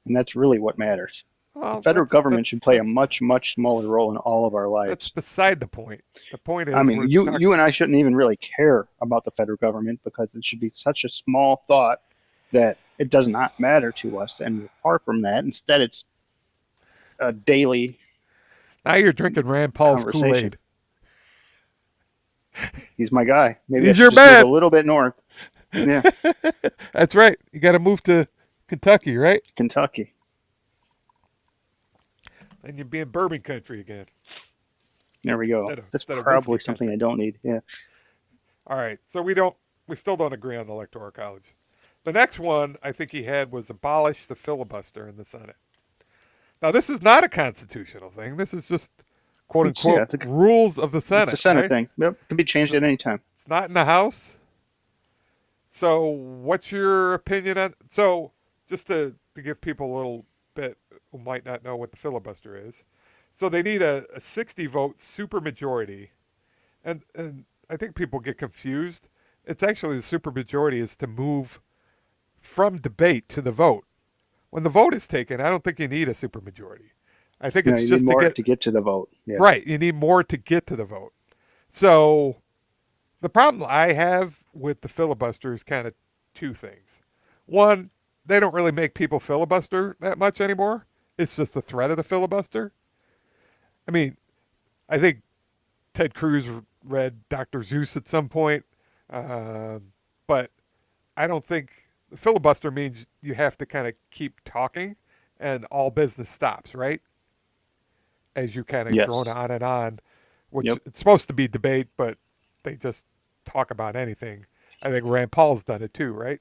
And that's really what matters. The Well, federal government should play a much, much smaller role in all of our that's lives. beside the point. The point is, I mean, we're not, you and I shouldn't even really care about the federal government because it should be such a small thought that it does not matter to us. And far from that, instead, it's a daily now you're drinking Rand Paul's Kool conversation. Aid. He's my guy. Maybe I He's should your just move a man. little bit north. Yeah, That's right. You got to move to Kentucky, right? Kentucky. And you'd be in bourbon country again There we go. That's instead of whiskey probably something country. I don't need. Yeah. All right. So we still don't agree on the electoral college. The next one I think he had was abolish the filibuster in the Senate. Now this is not a constitutional thing. This is just quote It's yeah. unquote rules of the It's a Senate, Senate right? thing. Yep. It can be It's changed not, at any time. it's not in the House. So what's your opinion on? So just to give people a little bit who might not know what the filibuster is. So they need a 60 vote supermajority, and I think people get confused. It's actually the supermajority is to move from debate to the vote. When the vote is taken, I don't think you need a supermajority. I think No, it's you need just to more get to get to the vote. Yeah. right. You need more to get to the vote. So the problem I have with the filibuster is kind of two things. One, they don't really make people filibuster that much anymore. It's just the threat of the filibuster. I mean, I think Ted Cruz read Dr. Seuss at some point, but I don't think the filibuster means you have to kind of keep talking and all business stops, right? As you kind of drone Yes. on, which Yep. it's supposed to be debate, but they just talk about anything. I think Rand Paul's done it too, right?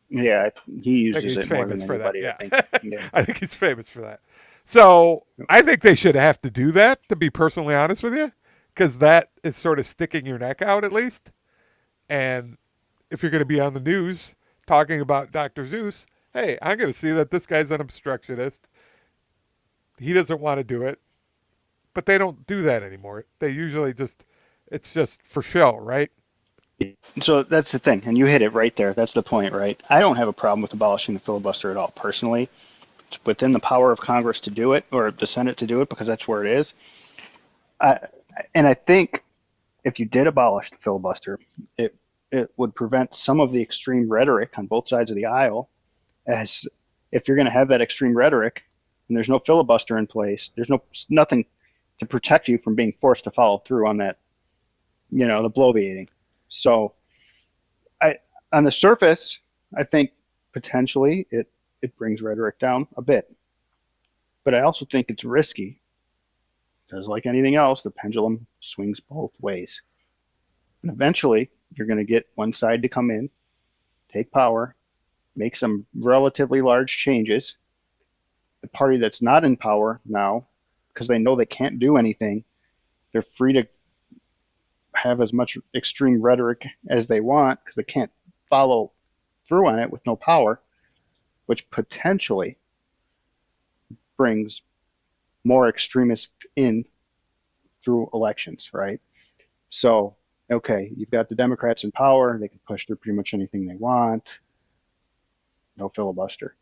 Yeah. He I think uses he's it more famous than for that. anybody, I Yeah. think. Yeah. I think he's famous for that. So I think they should have to do that, to be personally honest with you, because that is sort of sticking your neck out at least. And if you're going to be on the news talking about Dr. Seuss, hey, I'm going to see that this guy's an obstructionist. He doesn't want to do it. But they don't do that anymore. They usually just, it's just for show, right? So that's the thing, and you hit it right there. That's the point, right? I don't have a problem with abolishing the filibuster at all, personally. It's within the power of Congress to do it, or the Senate to do it, because that's where it is. I, and I think if you did abolish the filibuster, it it would prevent some of the extreme rhetoric on both sides of the aisle. As if you're going to have that extreme rhetoric, and there's no filibuster in place, there's nothing to protect you from being forced to follow through on that, the bloviating. So I, on the surface, I think potentially it brings rhetoric down a bit, but I also think it's risky because, like anything else, the pendulum swings both ways, and eventually you're going to get one side to come in, take power, make some relatively large changes. The party that's not in power now, because they know they can't do anything, they're free to have as much extreme rhetoric as they want because they can't follow through on it with no power, which potentially brings more extremists in through elections, right? So, okay, you've got the Democrats in power, they can push through pretty much anything they want, no filibuster.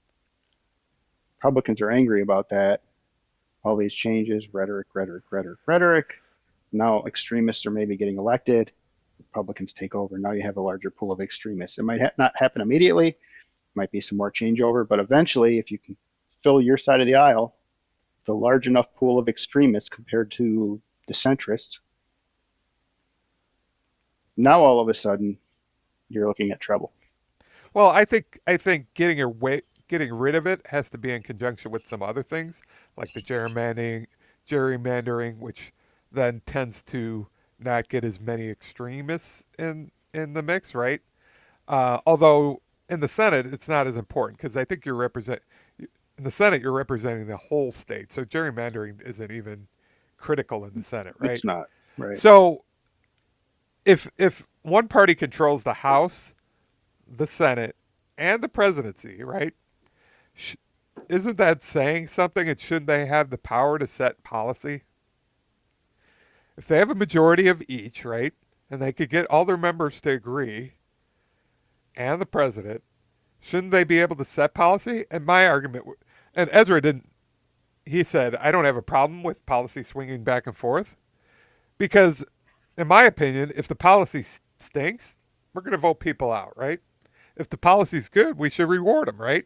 Republicans are angry about that. All these changes, rhetoric, rhetoric, rhetoric, rhetoric. Now extremists are maybe getting elected. Republicans take over. Now you have a larger pool of extremists. It might not happen immediately. Might be some more changeover, but eventually, if you can fill your side of the aisle, the large enough pool of extremists compared to the centrists, now all of a sudden you're looking at trouble. Well, I think getting rid of it has to be in conjunction with some other things, like the gerrymandering, which then tends to not get as many extremists in the mix, right? Although in the Senate it's not as important because I think in the Senate you're representing the whole state, so gerrymandering isn't even critical in the Senate, right? It's not, right? So if one party controls the House, the Senate, and the presidency, right? Sh- isn't that saying something? And shouldn't they have the power to set policy? If they have a majority of each, right, and they could get all their members to agree, and the president, shouldn't they be able to set policy? And my argument, and Ezra didn't. He said, I don't have a problem with policy swinging back and forth because, in my opinion, if the policy stinks, we're going to vote people out, right? If the policy's good, we should reward them, right?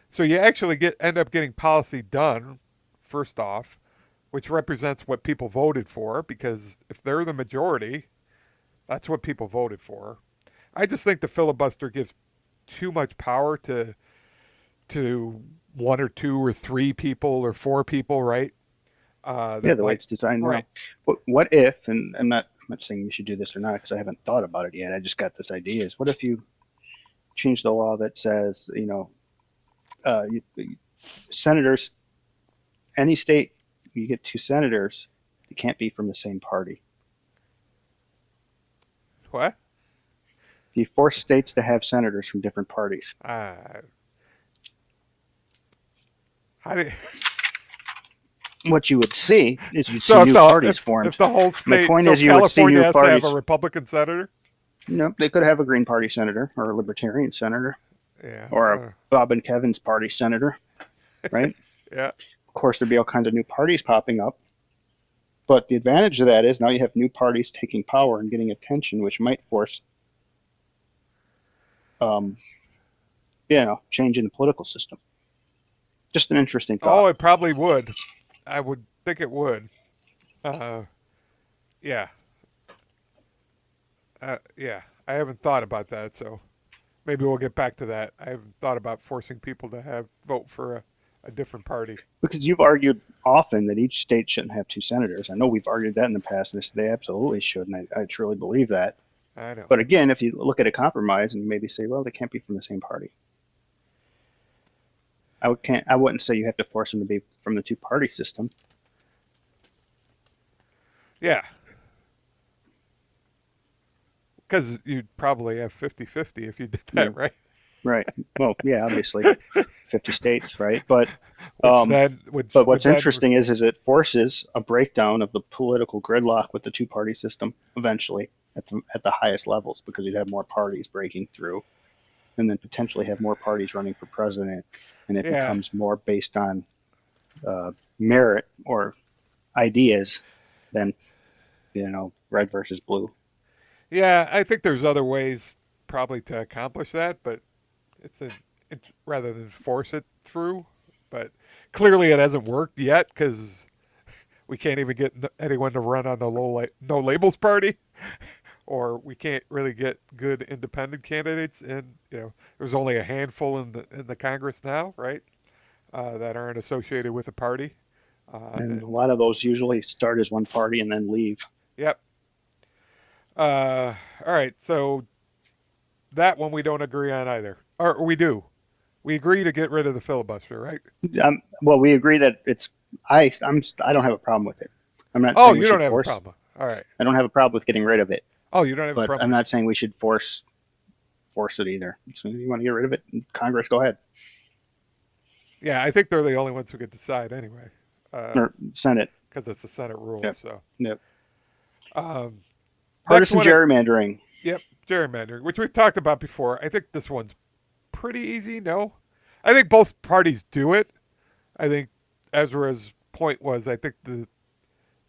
So you actually end up getting policy done first off, which represents what people voted for, because if they're the majority, that's what people voted for. I just think the filibuster gives too much power to one or two or three people or four people, right? Yeah, That the way might it's designed right. now. What if, and I'm not saying you should do this or not because I haven't thought about it yet. I just got this idea is what if you change the law that says, senators, any state, you get two senators, they can't be from the same party. What? If you force states to have senators from different parties, Uh, how do, what you would see is you'd see so new parties if formed. the whole My state, point so is you would see California new has to have a parties. Republican senator. They could have a Green Party senator or a Libertarian senator Yeah, or a Bob and Kevin's party senator, right? yeah, Of course, there'd be all kinds of new parties popping up. But the advantage of that is now you have new parties taking power and getting attention, which might force, um, change in the political system. Just an interesting oh, thought. it probably would. I would think it would. Uh, yeah, yeah. I haven't thought about that, so maybe we'll get back to that. I haven't thought about forcing people to have vote for a different party. Because you've argued often that each state shouldn't have two senators. I know we've argued that in the past, and I said they absolutely should, and I truly believe that. I know. But again, if you look at a compromise and maybe say, well, they can't be from the same party. I wouldn't say you have to force them to be from the two party system. Yeah, because you'd probably have 50-50 if you did Yeah, that, right? right. Well, yeah, obviously, 50 states, right? Which Um, then, which but would what's then, interesting is it forces a breakdown of the political gridlock with the two party system eventually at the highest levels because you'd have more parties breaking through and then potentially have more parties running for president, and it yeah, becomes more based on merit or ideas than red versus blue. yeah. I think there's other ways probably to accomplish that, but it's rather than force it through. But clearly, it hasn't worked yet because we can't even get anyone to run on the no labels party, or we can't really get good independent candidates. And there's only a handful in the Congress now, right? That aren't associated with a party. And a lot of those usually start as one party and then leave. Yep. All right. So that one we don't agree on either, or we do. We agree to get rid of the filibuster, right? Well, we agree that I don't have a problem with it. I'm not Oh, saying we you don't should have a force. problem. All right. I don't have a problem with getting rid of it, Oh, you don't have a but I'm problem. not saying we should force it either. So if you want to get rid of it, Congress, go ahead, Yeah, I think they're the only ones who could decide anyway, because or Senate. it's a Senate rule. Yep, So yep. um, next Partisan one, gerrymandering. yep, gerrymandering, which we've talked about before. I think this one's pretty easy. No, I think both parties do it. I think Ezra's point was I think the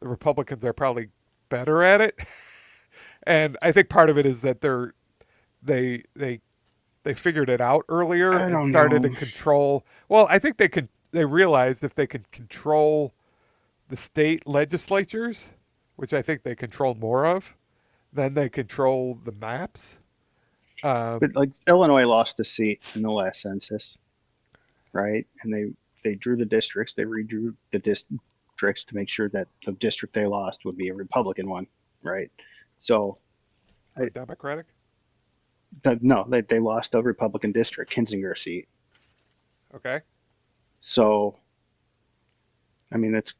Republicans are probably better at it, and I think part of it is that they they they figured it out earlier I and don't started to know. control. Well, I think they realized if they could control the state legislatures, which I think they controlled more of, then they control the maps. Um, But like Illinois lost a seat in the last census, right? And they drew the districts. They redrew the districts to make sure that the district they lost would be a Republican one, right? So or I, Democratic. no, they lost a Republican district, Kinzinger seat. Okay. So I mean, that's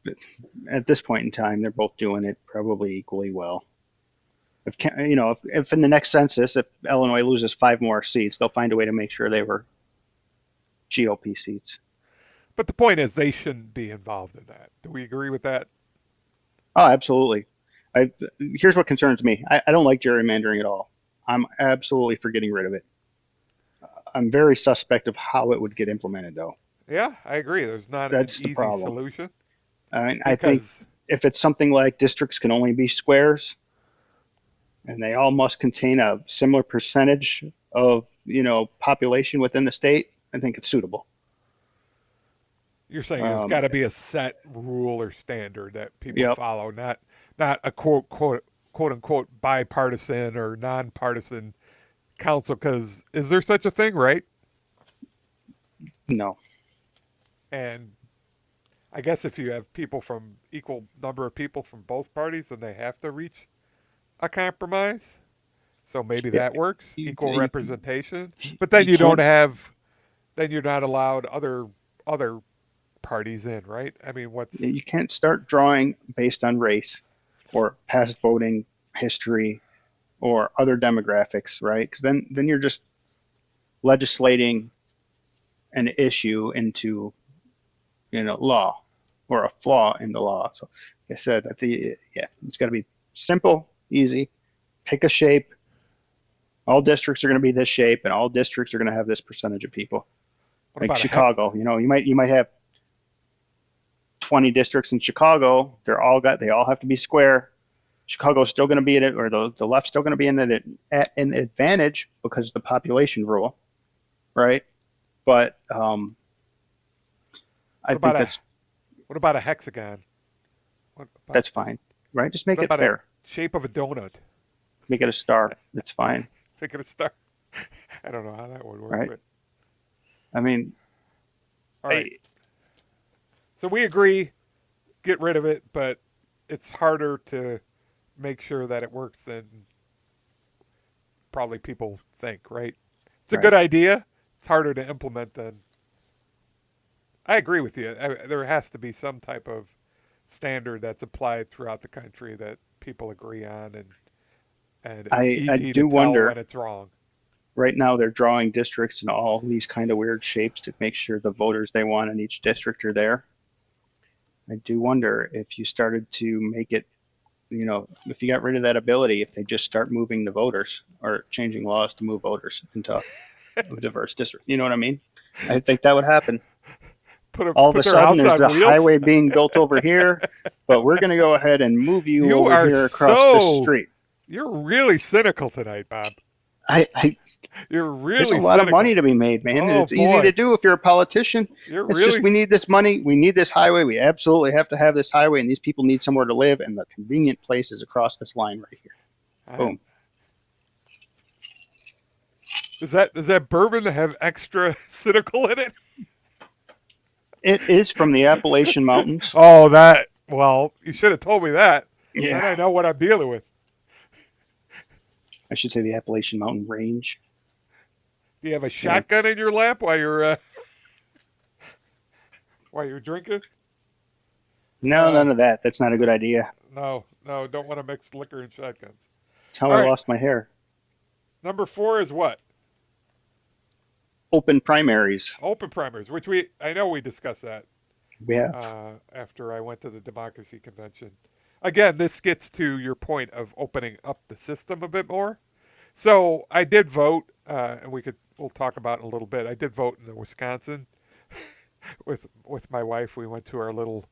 at this point in time, they're both doing it probably equally well. If in the next census, if Illinois loses five more seats, they'll find a way to make sure they were GOP seats. But the point is, they shouldn't be involved in that. Do we agree with that? Oh, absolutely. I Here's what concerns me. I don't like gerrymandering at all. I'm absolutely for getting rid of it. I'm very suspect of how it would get implemented, though. Yeah, I agree. There's not an That's the easy problem. solution I think because if it's something like districts can only be squares, and they all must contain a similar percentage of population within the state, I think it's suitable. You're saying there's got Um, to be a set rule or standard that people yep. follow, not a quote unquote bipartisan or nonpartisan council. Because is there such a thing, right? No. And I guess if you have people from equal number of people from both parties, then they have to reach a compromise. So maybe Yeah, that works, equal you representation. But then you you don't can't have, then you're not allowed other parties in, right? I mean, what's you can't start drawing based on race or past voting history or other demographics, right? Because then you're just legislating an issue into law or a flaw in the law. So, like I said, yeah, it's got to be simple, easy. Pick a shape. All districts are going to be this shape, and all districts are going to have this percentage of people. what Like about a hex? Chicago, you might have 20 districts in Chicago. They all have to be square. Chicago's still going to be in it, or the left's still going to be at an advantage because of the population rule, right? But I What think about a what about a hexagon? What about that's just fine, right? Just what make it about a fair. shape of a donut? Make it a star. That's fine, Make it a star. I don't know how that would work, right? but I mean, all I, right. So we agree, get rid of it, but it's harder to make sure that it works than probably people think, right? It's a good right. idea. It's harder to implement than. I agree with you. There has to be some type of standard that's applied throughout the country that people agree on, and it's I easy to do tell when wonder. it's wrong. Right now, they're drawing districts in all these kind of weird shapes to make sure the voters they want in each district are there. I do wonder if you started to make it, if you got rid of that ability, if they just start moving the voters or changing laws to move voters into a diverse district. You know what I mean? I think that would happen. All of Put a their sudden, house there's on a wheels. highway being built over here, but we're going to go ahead and move you You over are here across this so street. you're really cynical tonight, Bob. I You're There's a really lot of money cynical. to be made, man. Oh It's easy to boy, do if you're a politician. you're It's just really. we need this money. We need this highway. We absolutely have to have this highway, and these people need somewhere to live. And the convenient place is across this line right here. I, Boom. does that bourbon have extra cynical in it? It is from the Appalachian Mountains. Oh, that. Well, you should have told me that. Then Yeah, I know what I'm dealing with. I should say the Appalachian Mountain Range. Do you have a Yeah. shotgun in your lap while you're drinking? No, Uh, none of that. That's not a good idea. no, no, don't want to mix liquor and shotguns. That's how All I right, lost my hair. number 4 is what? Open primaries. Open primaries, which I know we discussed that We have. after I went to the democracy convention. Again, this gets to your point of opening up the system a bit more. So I did vote, and we'll talk about it in a little bit. I did vote in the Wisconsin with my wife. We went to our little.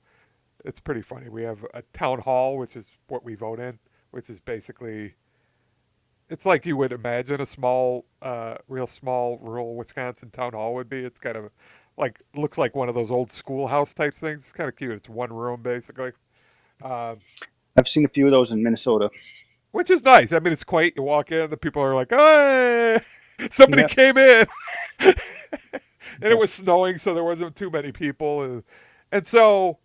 It's pretty funny. We have a town hall, which is what we vote in, which is basically it's like you would imagine a small, real small rural Wisconsin town hall would be. It's kind of like looks like one of those old schoolhouse type things. It's kind of cute. It's one room basically, um, I've seen a few of those in Minnesota. which is nice. I mean, it's quaint. You walk in, the people are like, "Hey, somebody Yep. came in," and it was snowing, so there wasn't too many people, and so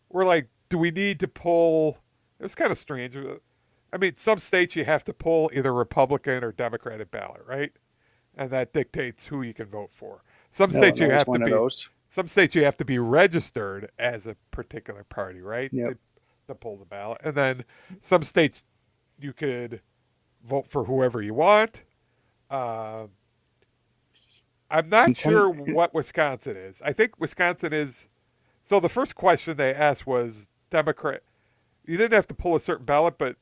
we're like, "Do we need to pull?" It was kind of strange. I mean, some states you have to pull either Republican or Democratic ballot, right? And that dictates who you can vote for. Some states you Illinois is have to one of be those. some states you have to be registered as a particular party, right? Yep. To pull the ballot. And then some states you could vote for whoever you want. Uh, I'm not And sure what Wisconsin is. I think Wisconsin is. So the first question they asked was Democrat. You didn't have to pull a certain ballot, but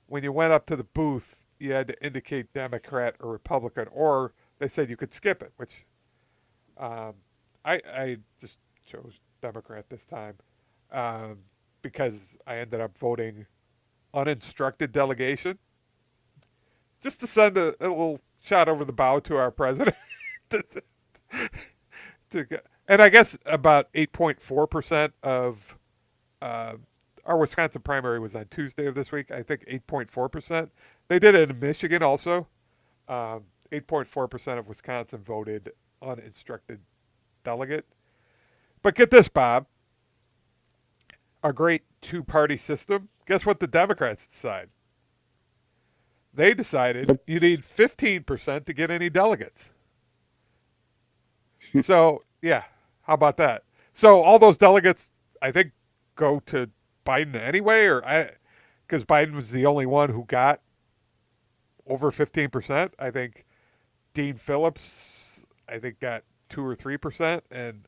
when you went up to the booth, you had to indicate Democrat or Republican, or they said you could skip it, which um, I just chose Democrat this time um, because I ended up voting uninstructed delegation just to send a little shot over the bow to our president. to, to, And I guess about 8.4% of uh, our Wisconsin primary was on Tuesday of this week. I think 8.4%. They did it in Michigan also. 8.4% of Wisconsin voted uninstructed delegate. But get this, Bob, our great two party system. Guess what the Democrats decide? They decided But you need 15% to get any delegates. So, yeah, how about that? So, all those delegates, I think, go to Biden anyway, because Biden was the only one who got over 15%. I think Dean Phillips, I think, got 2 or 3%, and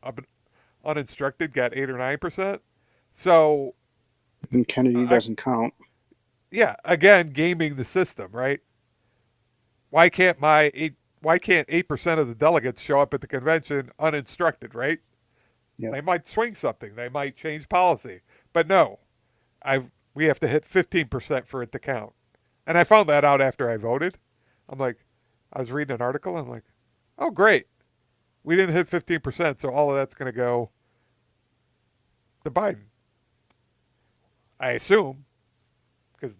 uninstructed got 8 or 9%. So, and Kennedy I, doesn't count. yeah, again, gaming the system, right? Why can't my eight? Why can't 8% of the delegates show up at the convention uninstructed? Right? Yep. They might swing something. They might change policy, but no, we have to hit 15% for it to count. And I found that out after I voted. I'm like, I was reading an article. I'm like, oh great, we didn't hit 15%, so all of that's going to go to Biden. I assume because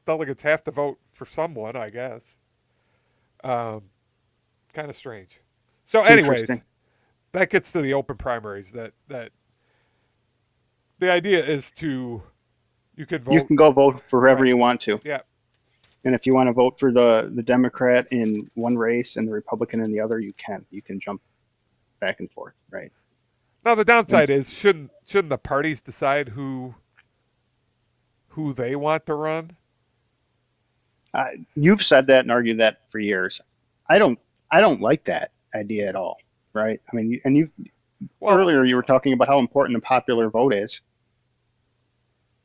delegates have to vote for someone, I guess. Um, kind of strange. So, It's anyways, interesting. that gets to the open primaries. That the idea is to you could You vote can go vote for whoever right. you want to. Yeah. And if you want to vote for the Democrat in one race and the Republican in the other, you can. You can jump back and forth, right? Now the And downside is shouldn't the parties decide who they want to run? you've said that and argued that for years. I don't. I don't like that idea at all, right? I mean, and you Well, earlier you were talking about how important the popular vote is,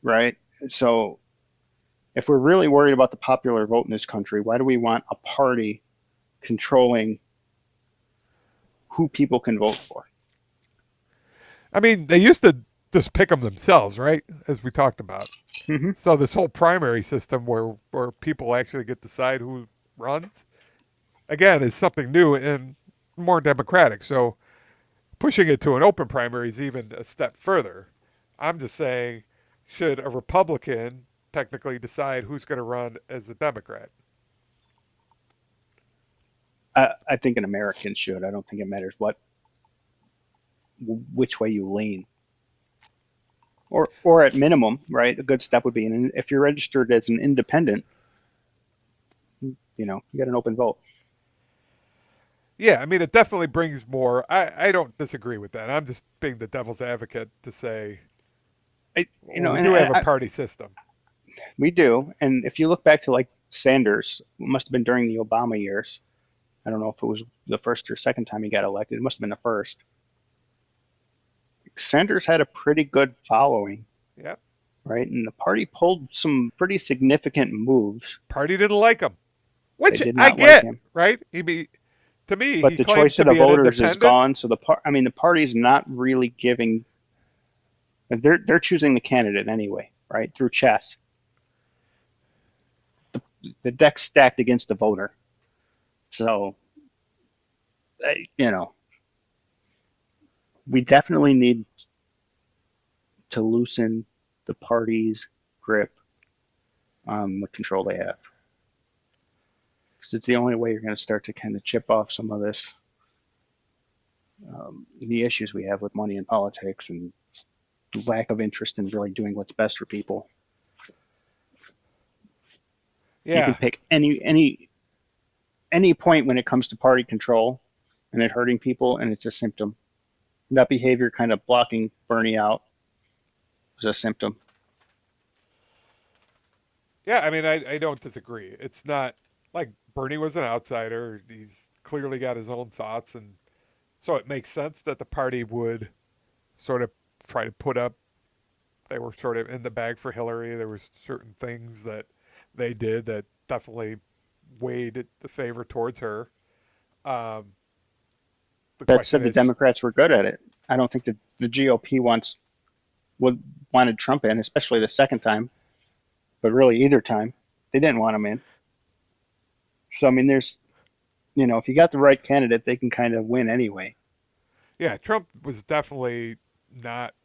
right? So if we're really worried about the popular vote in this country, why do we want a party controlling who people can vote for? I mean they used to just pick them themselves, right? As we talked about. Hmm. So this whole primary system where people actually get to decide who runs again is something new and more democratic. So pushing it to an open primary is even a step further. I'm just saying, should a Republican technically decide who's going to run as a Democrat? I think an American should. I don't think it matters which way you lean, or at minimum, right? A good step would be, and if you're registered as an independent, you get an open vote. Yeah, I mean, it definitely brings more. I don't disagree with that. I'm just being the devil's advocate to say, I, well, we and do have a party system. we do. And if you look back to like Sanders, it must have been during the Obama years. I don't know if it was the first or second time he got elected. It must have been the first. Sanders had a pretty good following, Yeah, right? And the party pulled some pretty significant moves. party didn't like him, They which did I not like get, him. right? To me, But he the claims choice to of the be an voters is independent. gone. So the party's not really giving. They're choosing the candidate anyway, right? Through chess. The deck's stacked against the voter. So, you know, we definitely need to loosen the party's grip on the control they have. Because it's the only way you're going to start to kind of chip off some of this, the issues we have with money in politics and lack of interest in really doing what's best for people. You can Yeah, pick any point when it comes to party control and it hurting people, and it's a symptom. That behavior kind of blocking Bernie out is a symptom. yeah. I mean, I don't disagree. It's not like Bernie was an outsider. He's clearly got his own thoughts, and so it makes sense that the party would sort of try to put up. They were sort of in the bag for Hillary. There was certain things that they did that definitely weighed the favor towards her. Um, the That question said, the is, Democrats were good at it. I don't think that the GOP wanted Trump in, especially the second time, but really either time, they didn't want him in. So I mean, if you got the right candidate, they can kind of win anyway. Yeah, Trump was definitely not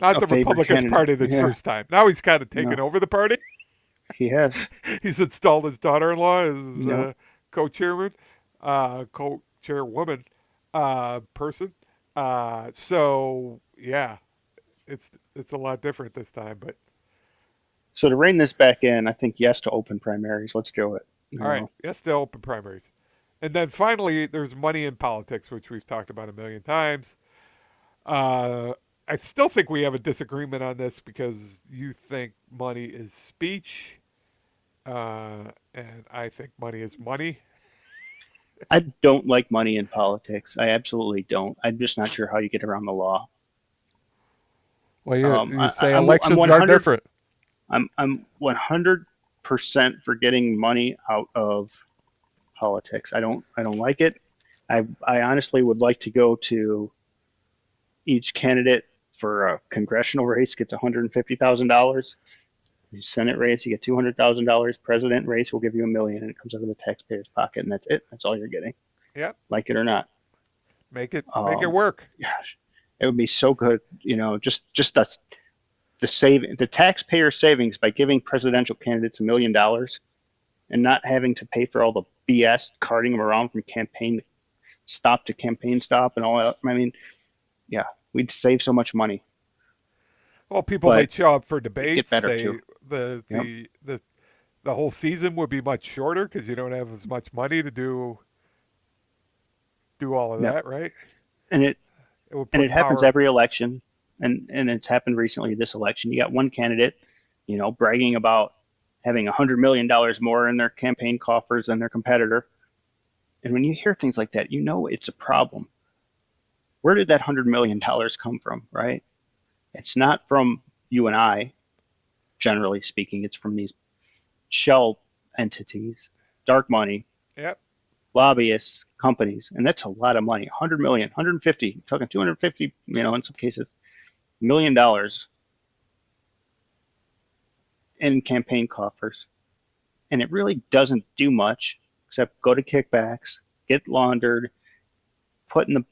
not A the favored Republicans candidate. Party the Yeah, first time. Now he's kind of taken no, over the party. he has. He's installed his daughter-in-law as Yep. co-chairman, co-chairwoman person. So yeah, it's a lot different this time. But So to rein this back in, I think yes to open primaries. Let's do it. You all right, know, yes, the open primaries, and then finally there's money in politics, which we've talked about a million times. Uh, I still think we have a disagreement on this because you think money is speech, and I think money is money. I don't like money in politics. I absolutely don't. I'm just not sure how you get around the law. Well, Um, you I, say I'm elections are 100. different. I'm 100% for getting money out of politics. I don't like it. I honestly would like to go to each candidate for a congressional race gets $150,000. Senate race, you get $200,000. President race will give you $1 million, and it comes out of the taxpayer's pocket, and that's it. That's all you're getting, Yep, like it or not. make it Um, work. Gosh, it would be so good, just the taxpayer savings by giving presidential candidates $1 million and not having to pay for all the BS carting them around from campaign stop to campaign stop and all that. I mean, yeah, we'd save so much money, Well, people but might show up for it'd get debates. better They too. the Yep. the the the whole season would be much shorter because you don't have as much money to do all of Yep. that, right? And it It would and it put happens power. every election, and it's happened recently this election. You got one candidate, bragging about having $100 million more in their campaign coffers than their competitor. And when you hear things like that, it's a problem. Where did that $100 million come from, right? It's not from you and I, generally speaking. It's from these shell entities, dark money, Yep. lobbyists, companies, and that's a lot of money. 100 million, 150, talking 250, in some cases, $1 million in campaign coffers. And it really doesn't do much except go to kickbacks, get laundered, put in the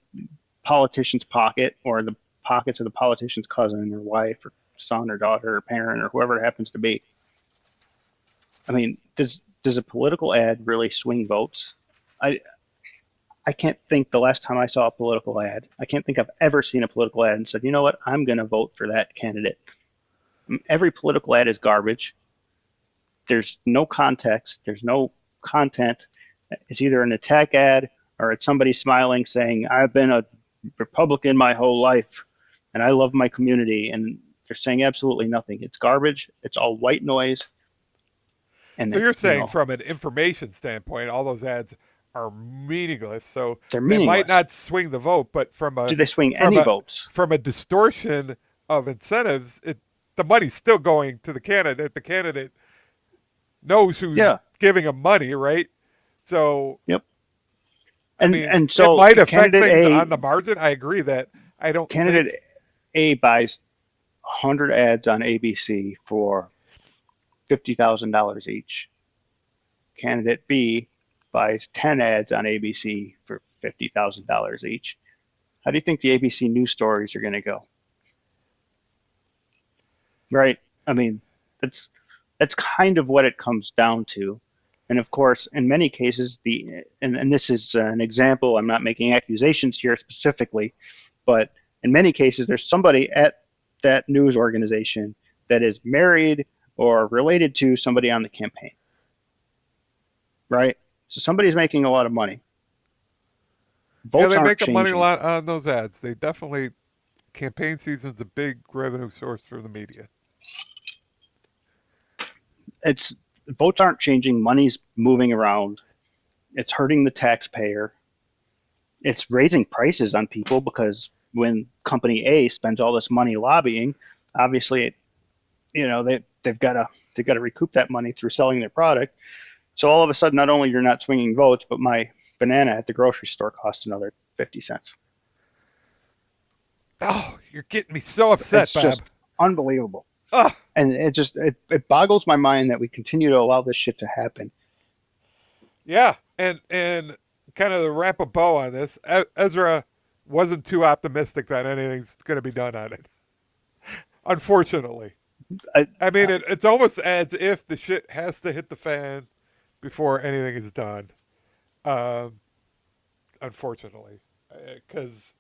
politician's pocket or the pockets of the politician's cousin or wife or son or daughter or parent or whoever it happens to be. I mean, does a political ad really swing votes? I I can't think the last time I saw a political ad. I can't think I've ever seen a political ad and said, you know what, I'm going to vote for that candidate. Every political ad is garbage. There's no context. There's no content. It's either an attack ad or it's somebody smiling saying, I've been a Republican my whole life and I love my community. And they're saying absolutely nothing. It's garbage. It's all white noise. And So it, you're saying from an information standpoint, all those ads are meaningless. So they're they might meaningless. not swing the vote, but Do they swing from any a votes? from a distortion of incentives, the money's still going to the candidate. The candidate knows who's Yeah. giving him money, right? So Yep. I And mean, and it so might affect things on the margin. I agree that I don't think. Candidate A buys 100 ads on ABC for $50,000 each. Candidate B buys 10 ads on ABC for $50,000 each. How do you think the ABC news stories are going to go? Right? I mean, that's that's kind of what it comes down to. And of course, in many cases, and this is an example. I'm not making accusations here specifically, but in many cases, there's somebody at that news organization that is married or related to somebody on the campaign, right? So somebody's making a lot of money. Yeah, Votes they aren't make a money changing. lot on those ads. They definitely campaign season's a big revenue source for the media. It's Votes aren't changing. Money's moving around. It's hurting the taxpayer. It's raising prices on people because when company A spends all this money lobbying, obviously, they've got to recoup that money through selling their product. So all of a sudden, not only you're not swinging votes, but my banana at the grocery store costs another 50 cents. Oh, you're getting me so upset, It's Bob. just unbelievable, Ugh. and it boggles my mind that we continue to allow this shit to happen. Yeah, and kind of to wrap a bow on this, Ezra wasn't too optimistic that anything's going to be done on it. Unfortunately, I, I mean, it's almost as if the shit has to hit the fan before anything is done. Um, Unfortunately, because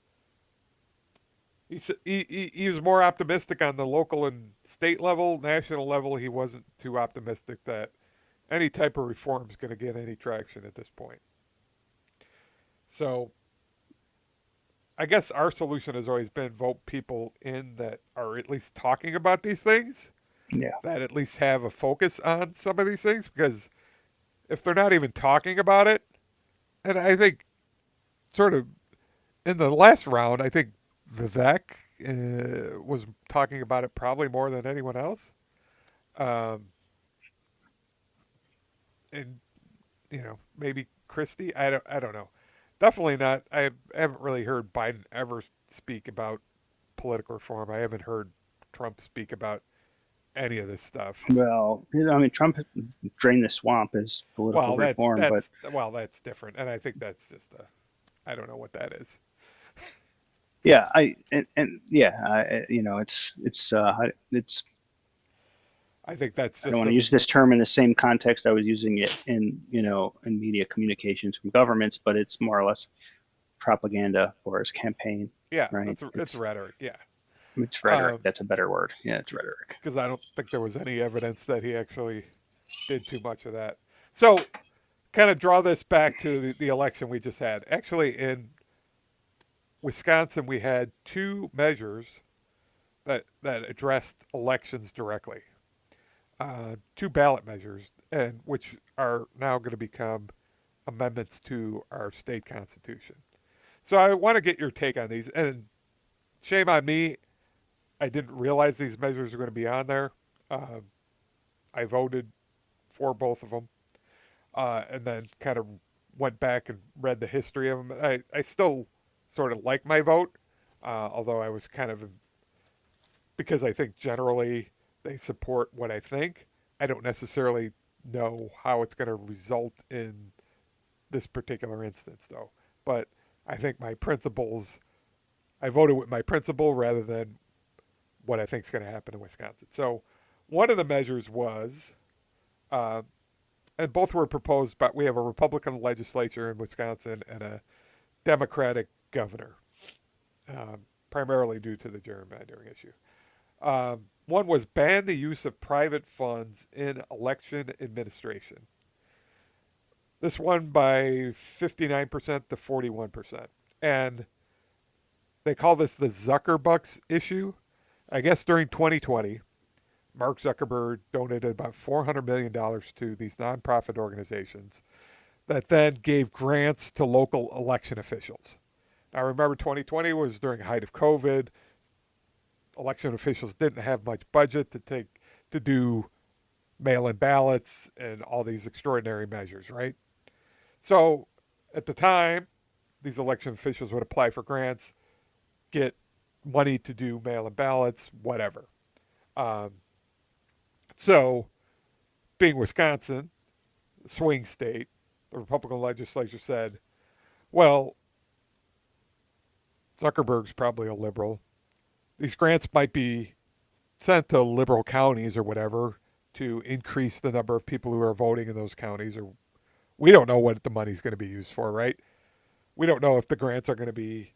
he was more optimistic on the local and state level. National level, he wasn't too optimistic that any type of reform is going to get any traction at this point. So I guess our solution has always been vote people in that are at least talking about these things, yeah. that at least have a focus on some of these things. Because if they're not even talking about it, and I think sort of in the last round, I think Vivek was talking about it probably more than anyone else. Um, and maybe Christie. I don't know. Definitely not. I haven't really heard Biden ever speak about political reform. I haven't heard Trump speak about any of this stuff. Well, I mean, Trump drained the swamp as political Well, that's reform, but that's well, that's different, and I think that's just a. I don't know what that is. yeah, and yeah, it's. I think that's I don't just want to a. use this term in the same context I was using it in, in media communications from governments, but it's more or less propaganda for his campaign, Yeah, right? it's rhetoric. Yeah, It's rhetoric. That's a better word. Yeah, it's rhetoric. because I don't think there was any evidence that he actually did too much of that. So, kind of draw this back to the election we just had. Actually, in Wisconsin, we had two measures that addressed elections directly. Two ballot measures, and which are now going to become amendments to our state constitution. So I want to get your take on these. And shame on me, I didn't realize these measures were going to be on there. Uh, I voted for both of them, and then kind of went back and read the history of them. I still sort of like my vote, although I was kind of, because I think generally they support what I think. I don't necessarily know how it's going to result in this particular instance, though. But I think my principles, I voted with my principle rather than what I think is going to happen in Wisconsin. So one of the measures was, uh, and both were proposed, but we have a Republican legislature in Wisconsin and a Democratic governor, primarily due to the gerrymandering issue. One was ban the use of private funds in election administration. This won by 59% to 41%. And they call this the Zuckerbucks issue. I guess during 2020, Mark Zuckerberg donated about $400 million to these nonprofit organizations that then gave grants to local election officials. Now, remember, 2020 was during the height of COVID. Election officials didn't have much budget to do mail-in ballots and all these extraordinary measures, right? So at the time, these election officials would apply for grants, get money to do mail-in ballots, whatever. Um, so, being Wisconsin, the swing state, the Republican legislature said, well, Zuckerberg's probably a liberal. These grants might be sent to liberal counties or whatever to increase the number of people who are voting in those counties. Or we don't know what the money's going to be used for, right? We don't know if the grants are going to be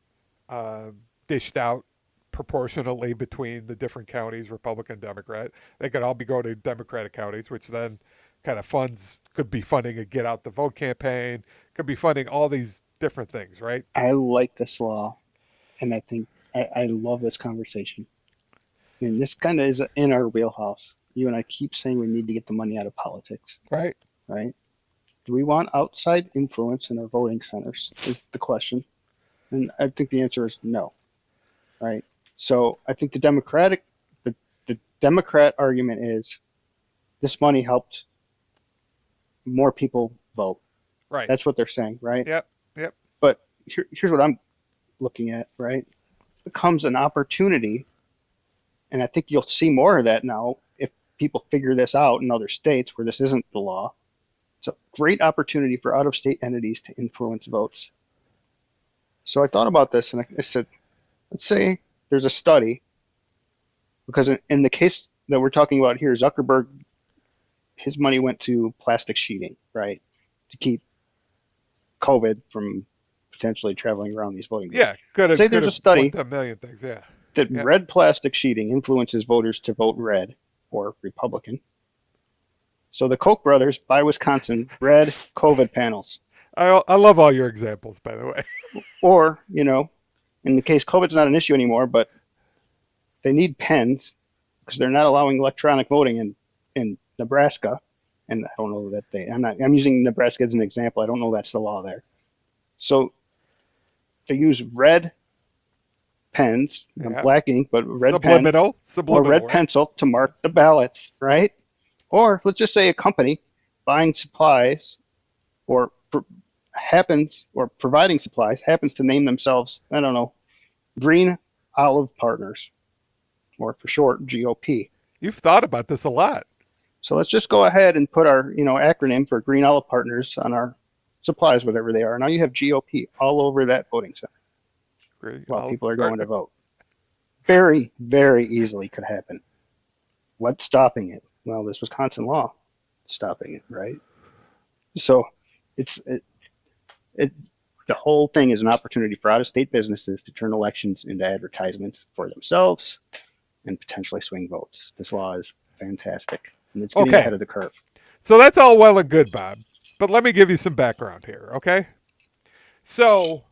dished out proportionally between the different counties, Republican, Democrat. They could all be going to Democratic counties, which then kind of funds could be funding a get out the vote campaign, could be funding all these different things, right? I like this law, and I think I love this conversation. I mean, this kind of is in our wheelhouse. You and I keep saying we need to get the money out of politics, Right. right? Do we want outside influence in our voting centers? Is the question. And I think the answer is no, right? So I think the Democrat argument is this money helped more people vote. Right. That's what they're saying, right? Yep. Yep. But here's what I'm looking at, right? It becomes an opportunity, and I think you'll see more of that now if people figure this out in other states where this isn't the law. It's a great opportunity for out-of-state entities to influence votes. So I thought about this and I said, let's say there's a study, because in the case that we're talking about here, Zuckerberg, his money went to plastic sheeting, right? To keep COVID from potentially traveling around these voting booths. Yeah, could have Say could there's a have went study to a million things. Yeah, that yeah. red plastic sheeting influences voters to vote red or Republican. So the Koch brothers buy Wisconsin red COVID panels. I love all your examples, by the way. Or, in the case COVID's not an issue anymore, but they need pens because they're not allowing electronic voting in Nebraska. And I don't know that I'm using Nebraska as an example. I don't know that's the law there. So they use red pens, Yeah, black ink, but red pen subliminal, or subliminal, red right? pencil to mark the ballots, right? Or let's just say a company buying supplies or providing supplies happens to name themselves, I don't know, Green Olive Partners, or for short, GOP. You've thought about this a lot. So let's just go ahead and put our, acronym for Green Olive Partners on our supplies, whatever they are. Now you have GOP all over that voting center Great. while All people are going to partners. vote. Very, very easily could happen. What's stopping it? Well, this Wisconsin law stopping it, right? So it's it the whole thing is an opportunity for out-of-state businesses to turn elections into advertisements for themselves and potentially swing votes. This law is fantastic, and it's getting ahead Okay, of the curve. so that's all well and good, Bob. But let me give you some background here, okay? So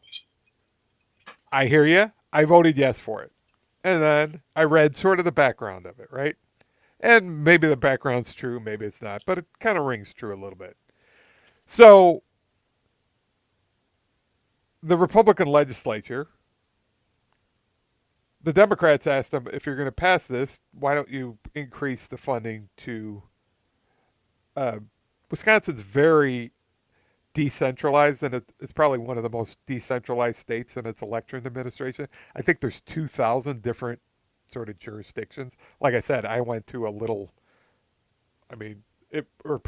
I hear you. I voted yes for it. And then I read sort of the background of it, right? And maybe the background's true, maybe it's not, but it kind of rings true a little bit. So the Republican legislature, the Democrats asked them, if you're going to pass this, why don't you increase the funding to uh, Wisconsin's very decentralized, and it's probably one of the most decentralized states in its election administration. I think there's 2,000 different sort of jurisdictions. Like I said, I went to a little. I mean, it or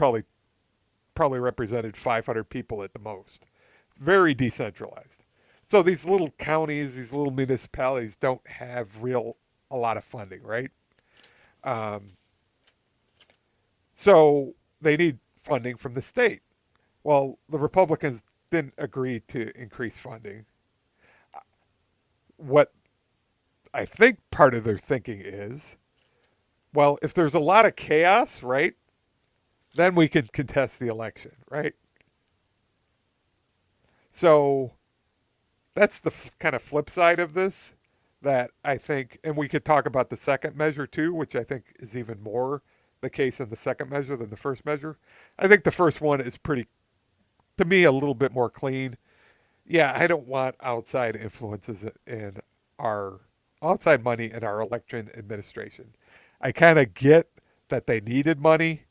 probably represented 500 people at the most. It's very decentralized. So these little counties, these little municipalities don't have a lot of funding, right? Um, so they need funding from the state. Well, the Republicans didn't agree to increase funding. What I think part of their thinking is, well, if there's a lot of chaos, right, then we can contest the election, right? So that's the kind of flip side of this that I think, and we could talk about the second measure too, which I think is even more the case in the second measure than the first measure. I think the first one is pretty, to me, a little bit more clean. Yeah, I don't want outside influences in our outside money in our election administration. I kind of get that they needed money,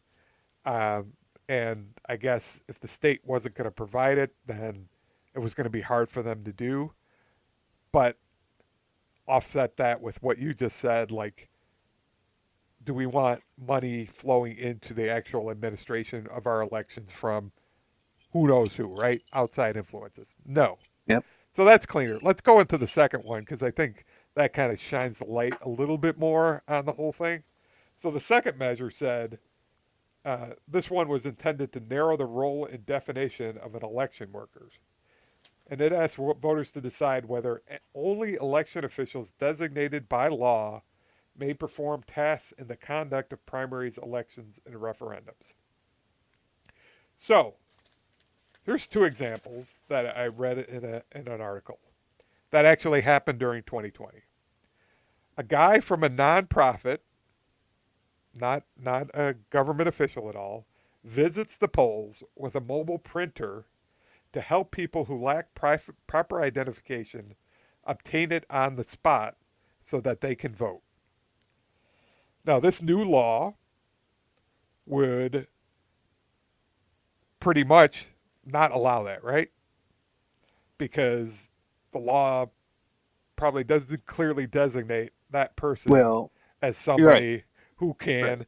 um, and I guess if the state wasn't going to provide it, then it was going to be hard for them to do. But offset that with what you just said, like, do we want money flowing into the actual administration of our elections from who knows who, right? Outside influences. No. Yep. So that's cleaner. Let's go into the second one because I think that kind of shines the light a little bit more on the whole thing. So the second measure said this one was intended to narrow the role and definition of an election workers. And it asked voters to decide whether only election officials designated by law may perform tasks in the conduct of primaries, elections, and referendums. So here's two examples that I read in an article that actually happened during 2020. A guy from a nonprofit, not a government official at all, visits the polls with a mobile printer to help people who lack proper identification obtain it on the spot so that they can vote. Now, this new law would pretty much not allow that, right? Because the law probably doesn't clearly designate that person Well, as you're right. somebody who Right. can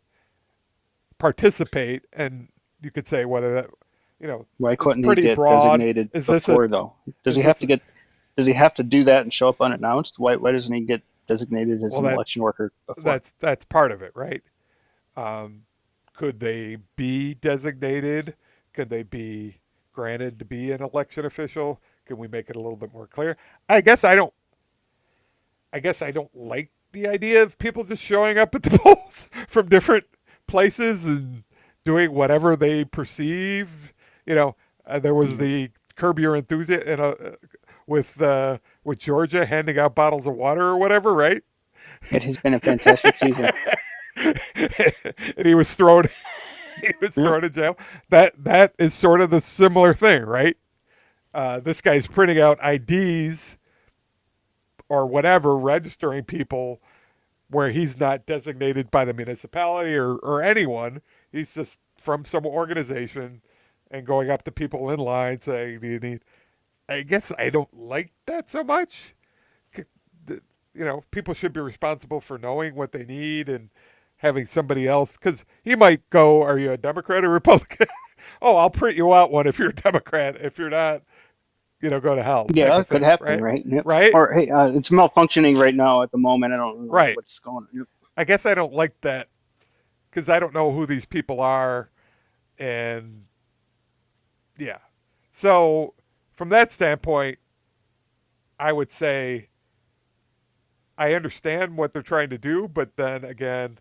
participate. And you could say whether that, Why it's couldn't he pretty get broad. designated Is this a before though? Does he is have this to get Does he have to do that and show up unannounced? Why doesn't he get designated as Well, an election worker before? that's part of it, right? Um, could they be designated? Could they be granted to be an election official? Can we make it a little bit more clear? I guess I don't. I guess I don't like the idea of people just showing up at the polls from different places and doing whatever they perceive. There was Mhm. the Curb Your Enthusiasm with Georgia handing out bottles of water or whatever, right? It has been a fantastic season. And he was thrown he was Yep. thrown in jail. That is sort of the similar thing, right? This guy's printing out IDs or whatever, registering people where he's not designated by the municipality or anyone. He's just from some organization and going up to people in line saying, "Do you need?" I guess I don't like that so much. People should be responsible for knowing what they need and having somebody else, because he might go, "Are you a Democrat or Republican?" "Oh, I'll print you out one if you're a Democrat. If you're not, go to hell," type Yeah, of it could thing, happen, right? right? Yep. Right? Or hey, it's malfunctioning right now at the moment. I don't know Right. what's going on. Yep. I guess I don't like that because I don't know who these people are, and yeah. So from that standpoint, I would say I understand what they're trying to do, but then again,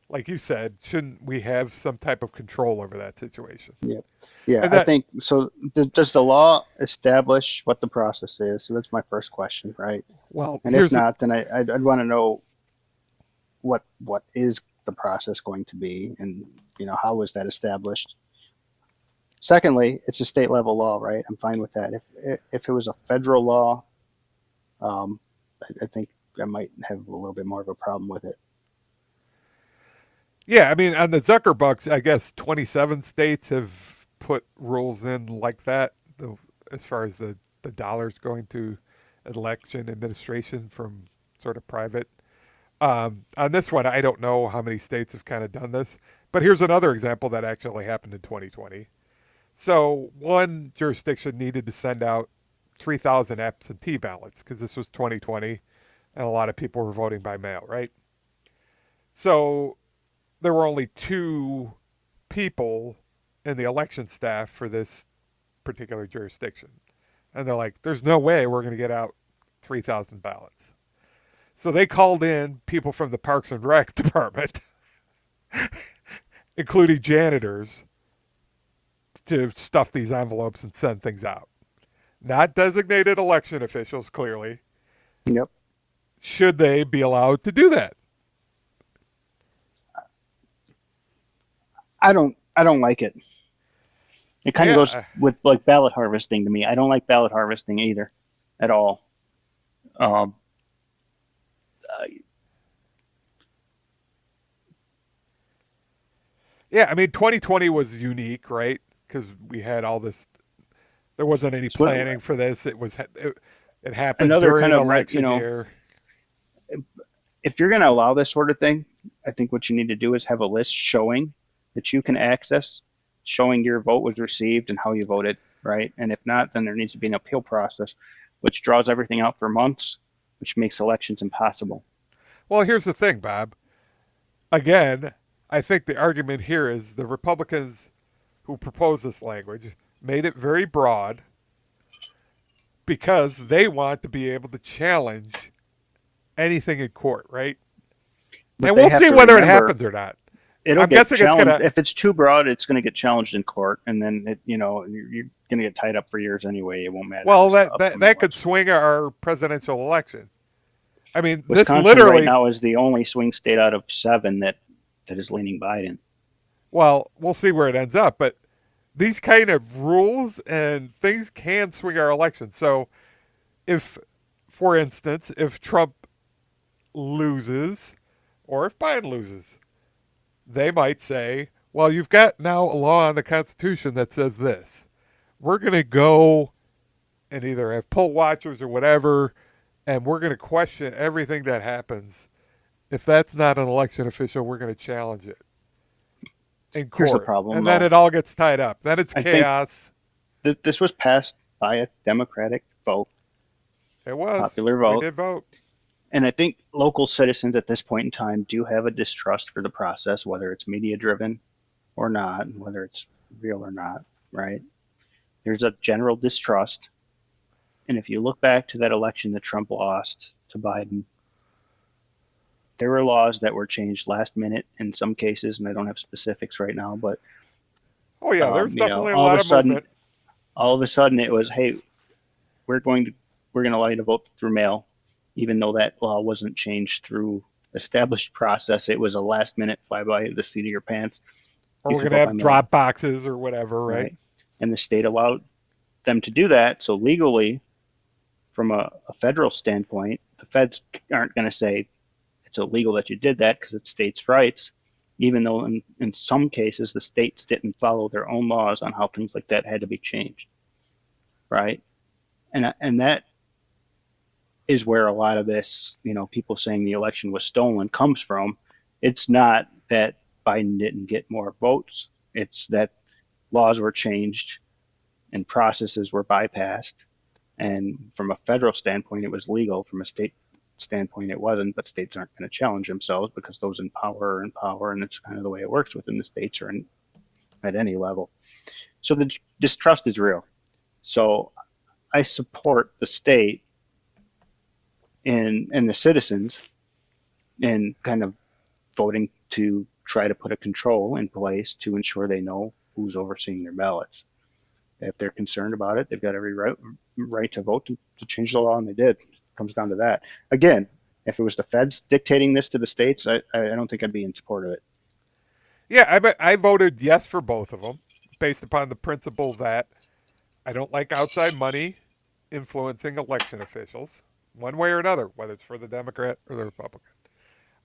like you said, shouldn't we have some type of control over that situation? Yep. Yeah, And I that, think so. Does the law establish what the process is? So that's my first question, right? well, And if not, then I'd want to know what is the process going to be, and how is that established? Secondly, it's a state level law, right? I'm fine with that. If it was a federal law, um, I think I might have a little bit more of a problem with it. yeah, I mean, on the Zuckerbucks, I guess 27 states have put rules in like that, as far as the dollars going to election administration from sort of private. On this one, I don't know how many states have kind of done this, but here's another example that actually happened in 2020. So, one jurisdiction needed to send out 3,000 absentee ballots because this was 2020 and a lot of people were voting by mail, right? So, there were only two people in the election staff for this particular jurisdiction. And they're like, there's no way we're going to get out 3,000 ballots. So they called in people from the Parks and Rec department, including janitors, to stuff these envelopes and send things out. Not designated election officials, clearly. Yep. Should they be allowed to do that? I don't like it. It kind of goes Yeah, with like ballot harvesting to me. I don't like ballot harvesting either, at all. Um, yeah. I mean, 2020 was unique, right? Because we had all this. There wasn't any so planning for this. It happened another during kind an of election year. if you're going to allow this sort of thing, I think what you need to do is have a list showing that you can access, showing your vote was received and how you voted, right? And if not, then there needs to be an appeal process, which draws everything out for months, which makes elections impossible. Well, here's the thing, Bob. Again, I think the argument here is the Republicans who proposed this language made it very broad because they want to be able to challenge anything in court, right? But And they we'll have see to whether it remember happens or not. it'll I'm get guessing it's challenged. gonna. If it's too broad, it's going to get challenged in court, and then you're going to get tied up for years anyway. It won't matter in Well, this that that upcoming that could election. swing our presidential election. I mean, this Wisconsin right literally. now is the only swing state out of seven that is leaning Biden. Well, we'll see where it ends up, but these kind of rules and things can swing our election. So, if, for instance, if Trump loses or if Biden loses, they might say, well, you've got now a law in the Constitution that says this. We're going to go and either have poll watchers or whatever, and we're going to question everything that happens. If that's not an election official, we're going to challenge it in Here's the court. problem, And then though. it all gets tied up. Then it's I think chaos. this was passed by a Democratic vote. It was. popular We vote. did vote. And I think local citizens at this point in time do have a distrust for the process, whether it's media driven or not, whether it's real or not, right? There's a general distrust. And if you look back to that election that Trump lost to Biden, there were laws that were changed last minute in some cases, and I don't have specifics right now, but Oh yeah, there's you know, definitely a lot of movement. all of a sudden it was, hey, we're going to we're going to allow you to vote through mail, even though that law wasn't changed through established process. It was a last minute fly by the seat of your pants. Or You we're can gonna vote by have mail, drop boxes or whatever, right? right? And the state allowed them to do that. So legally, from a federal standpoint, the feds aren't going to say it's illegal that you did that because it's states' rights, even though in some cases the states didn't follow their own laws on how things like that had to be changed, right? And that is where a lot of this, you know, people saying the election was stolen comes from. It's not that Biden didn't get more votes, it's that laws were changed and processes were bypassed. And from a federal standpoint, it was legal. From a state standpoint, it wasn't. But states aren't going to challenge themselves because those in power are in power, and it's kind of the way it works within the states or at any level. So the distrust is real. So I support the state and the citizens in kind of voting to try to put a control in place to ensure they know who's overseeing their ballots. If they're concerned about it, they've got every right to vote to change the law, and they did. It comes down to that. Again, if it was the feds dictating this to the states, I don't think I'd be in support of it. Yeah, I voted yes for both of them based upon the principle that I don't like outside money influencing election officials one way or another, whether it's for the Democrat or the Republican.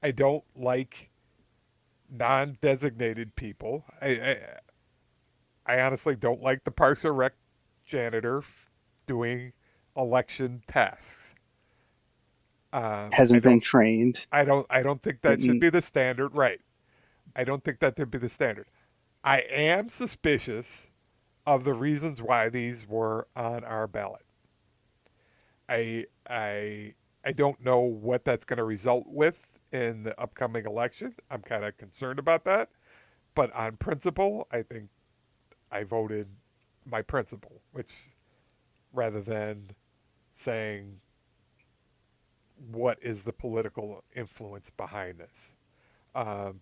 I don't like non-designated people. I honestly don't like the Parks and Rec janitor doing election tasks. I Hasn't been don't. trained. I don't think that should Didn't. be the standard. Right. I don't think that should be the standard. I am suspicious of the reasons why these were on our ballot. I don't know what that's going to result with in the upcoming election. I'm kind of concerned about that. But on principle, I think I voted my principle, which rather than saying what is the political influence behind this.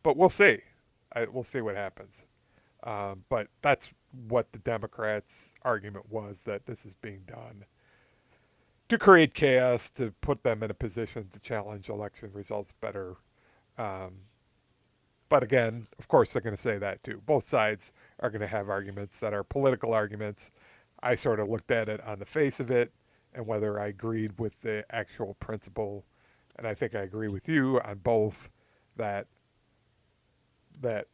But we'll see. We'll see what happens. But that's what the Democrats' argument was, that this is being done to create chaos, to put them in a position to challenge election results better. Um, but again, of course, they're going to say that too. Both sides are going to have arguments that are political arguments. I sort of looked at it on the face of it and whether I agreed with the actual principle. And I think I agree with you on both that that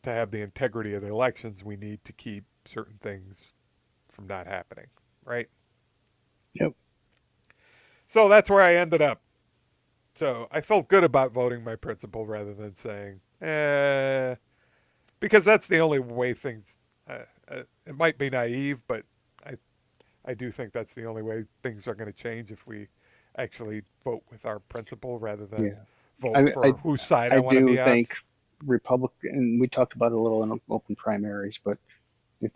to have the integrity of the elections, we need to keep certain things from not happening, right? Yep. So that's where I ended up. So I felt good about voting my principle rather than saying, because that's the only way things. It might be naive, but I, I do think that's the only way things are going to change if we actually vote with our principle rather than Yeah. vote I, I for whose side I I want to do be on. think Republican. We talked about it a little in open primaries, but I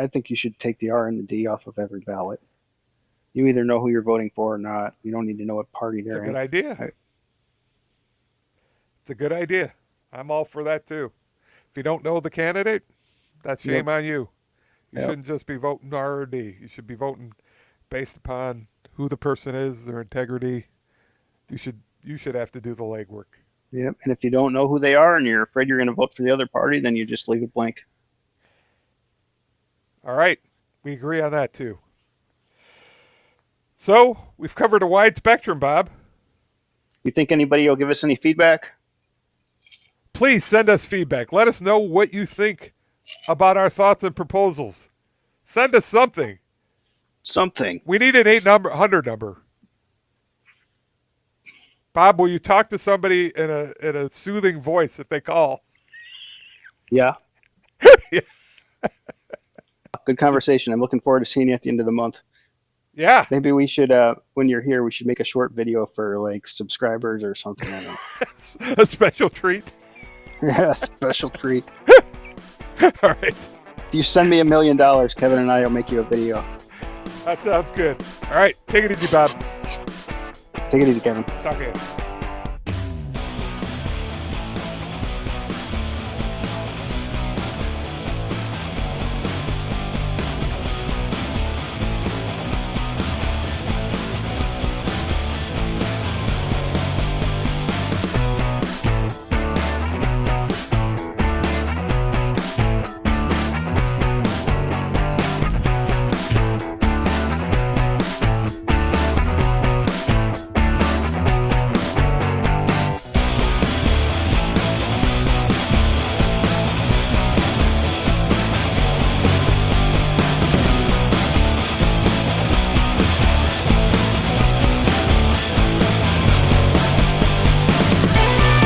think you should take the R and the D off of every ballot. You either know who you're voting for or not. You don't need to know what party It's a they're good in. idea. I, It's a good idea. I'm all for that too. If you don't know the candidate, that's yep, shame on you. You yep, shouldn't just be voting R or D. You should be voting based upon who the person is, their integrity. You should have to do the legwork. yep. And if you don't know who they are and you're afraid you're going to vote for the other party, then you just leave it blank. All right, we agree on that too. So we've covered a wide spectrum, Bob. You think anybody will give us any feedback? Please send us feedback. Let us know what you think about our thoughts and proposals. Send us something. Something. We need an 800 number. Bob, will you talk to somebody in a soothing voice if they call? Yeah. Yeah, Good just conversation. I'm looking forward to seeing you at the end of the month. Yeah, Maybe we should, when you're here, we should make a short video for like subscribers or something. I don't know. it's a special treat. Yeah, special treat. All right, If you send me $1 million, Kevin and I will make you a video. that sounds good. All right, take it easy, Bob. Take it easy, Kevin. Talk to you.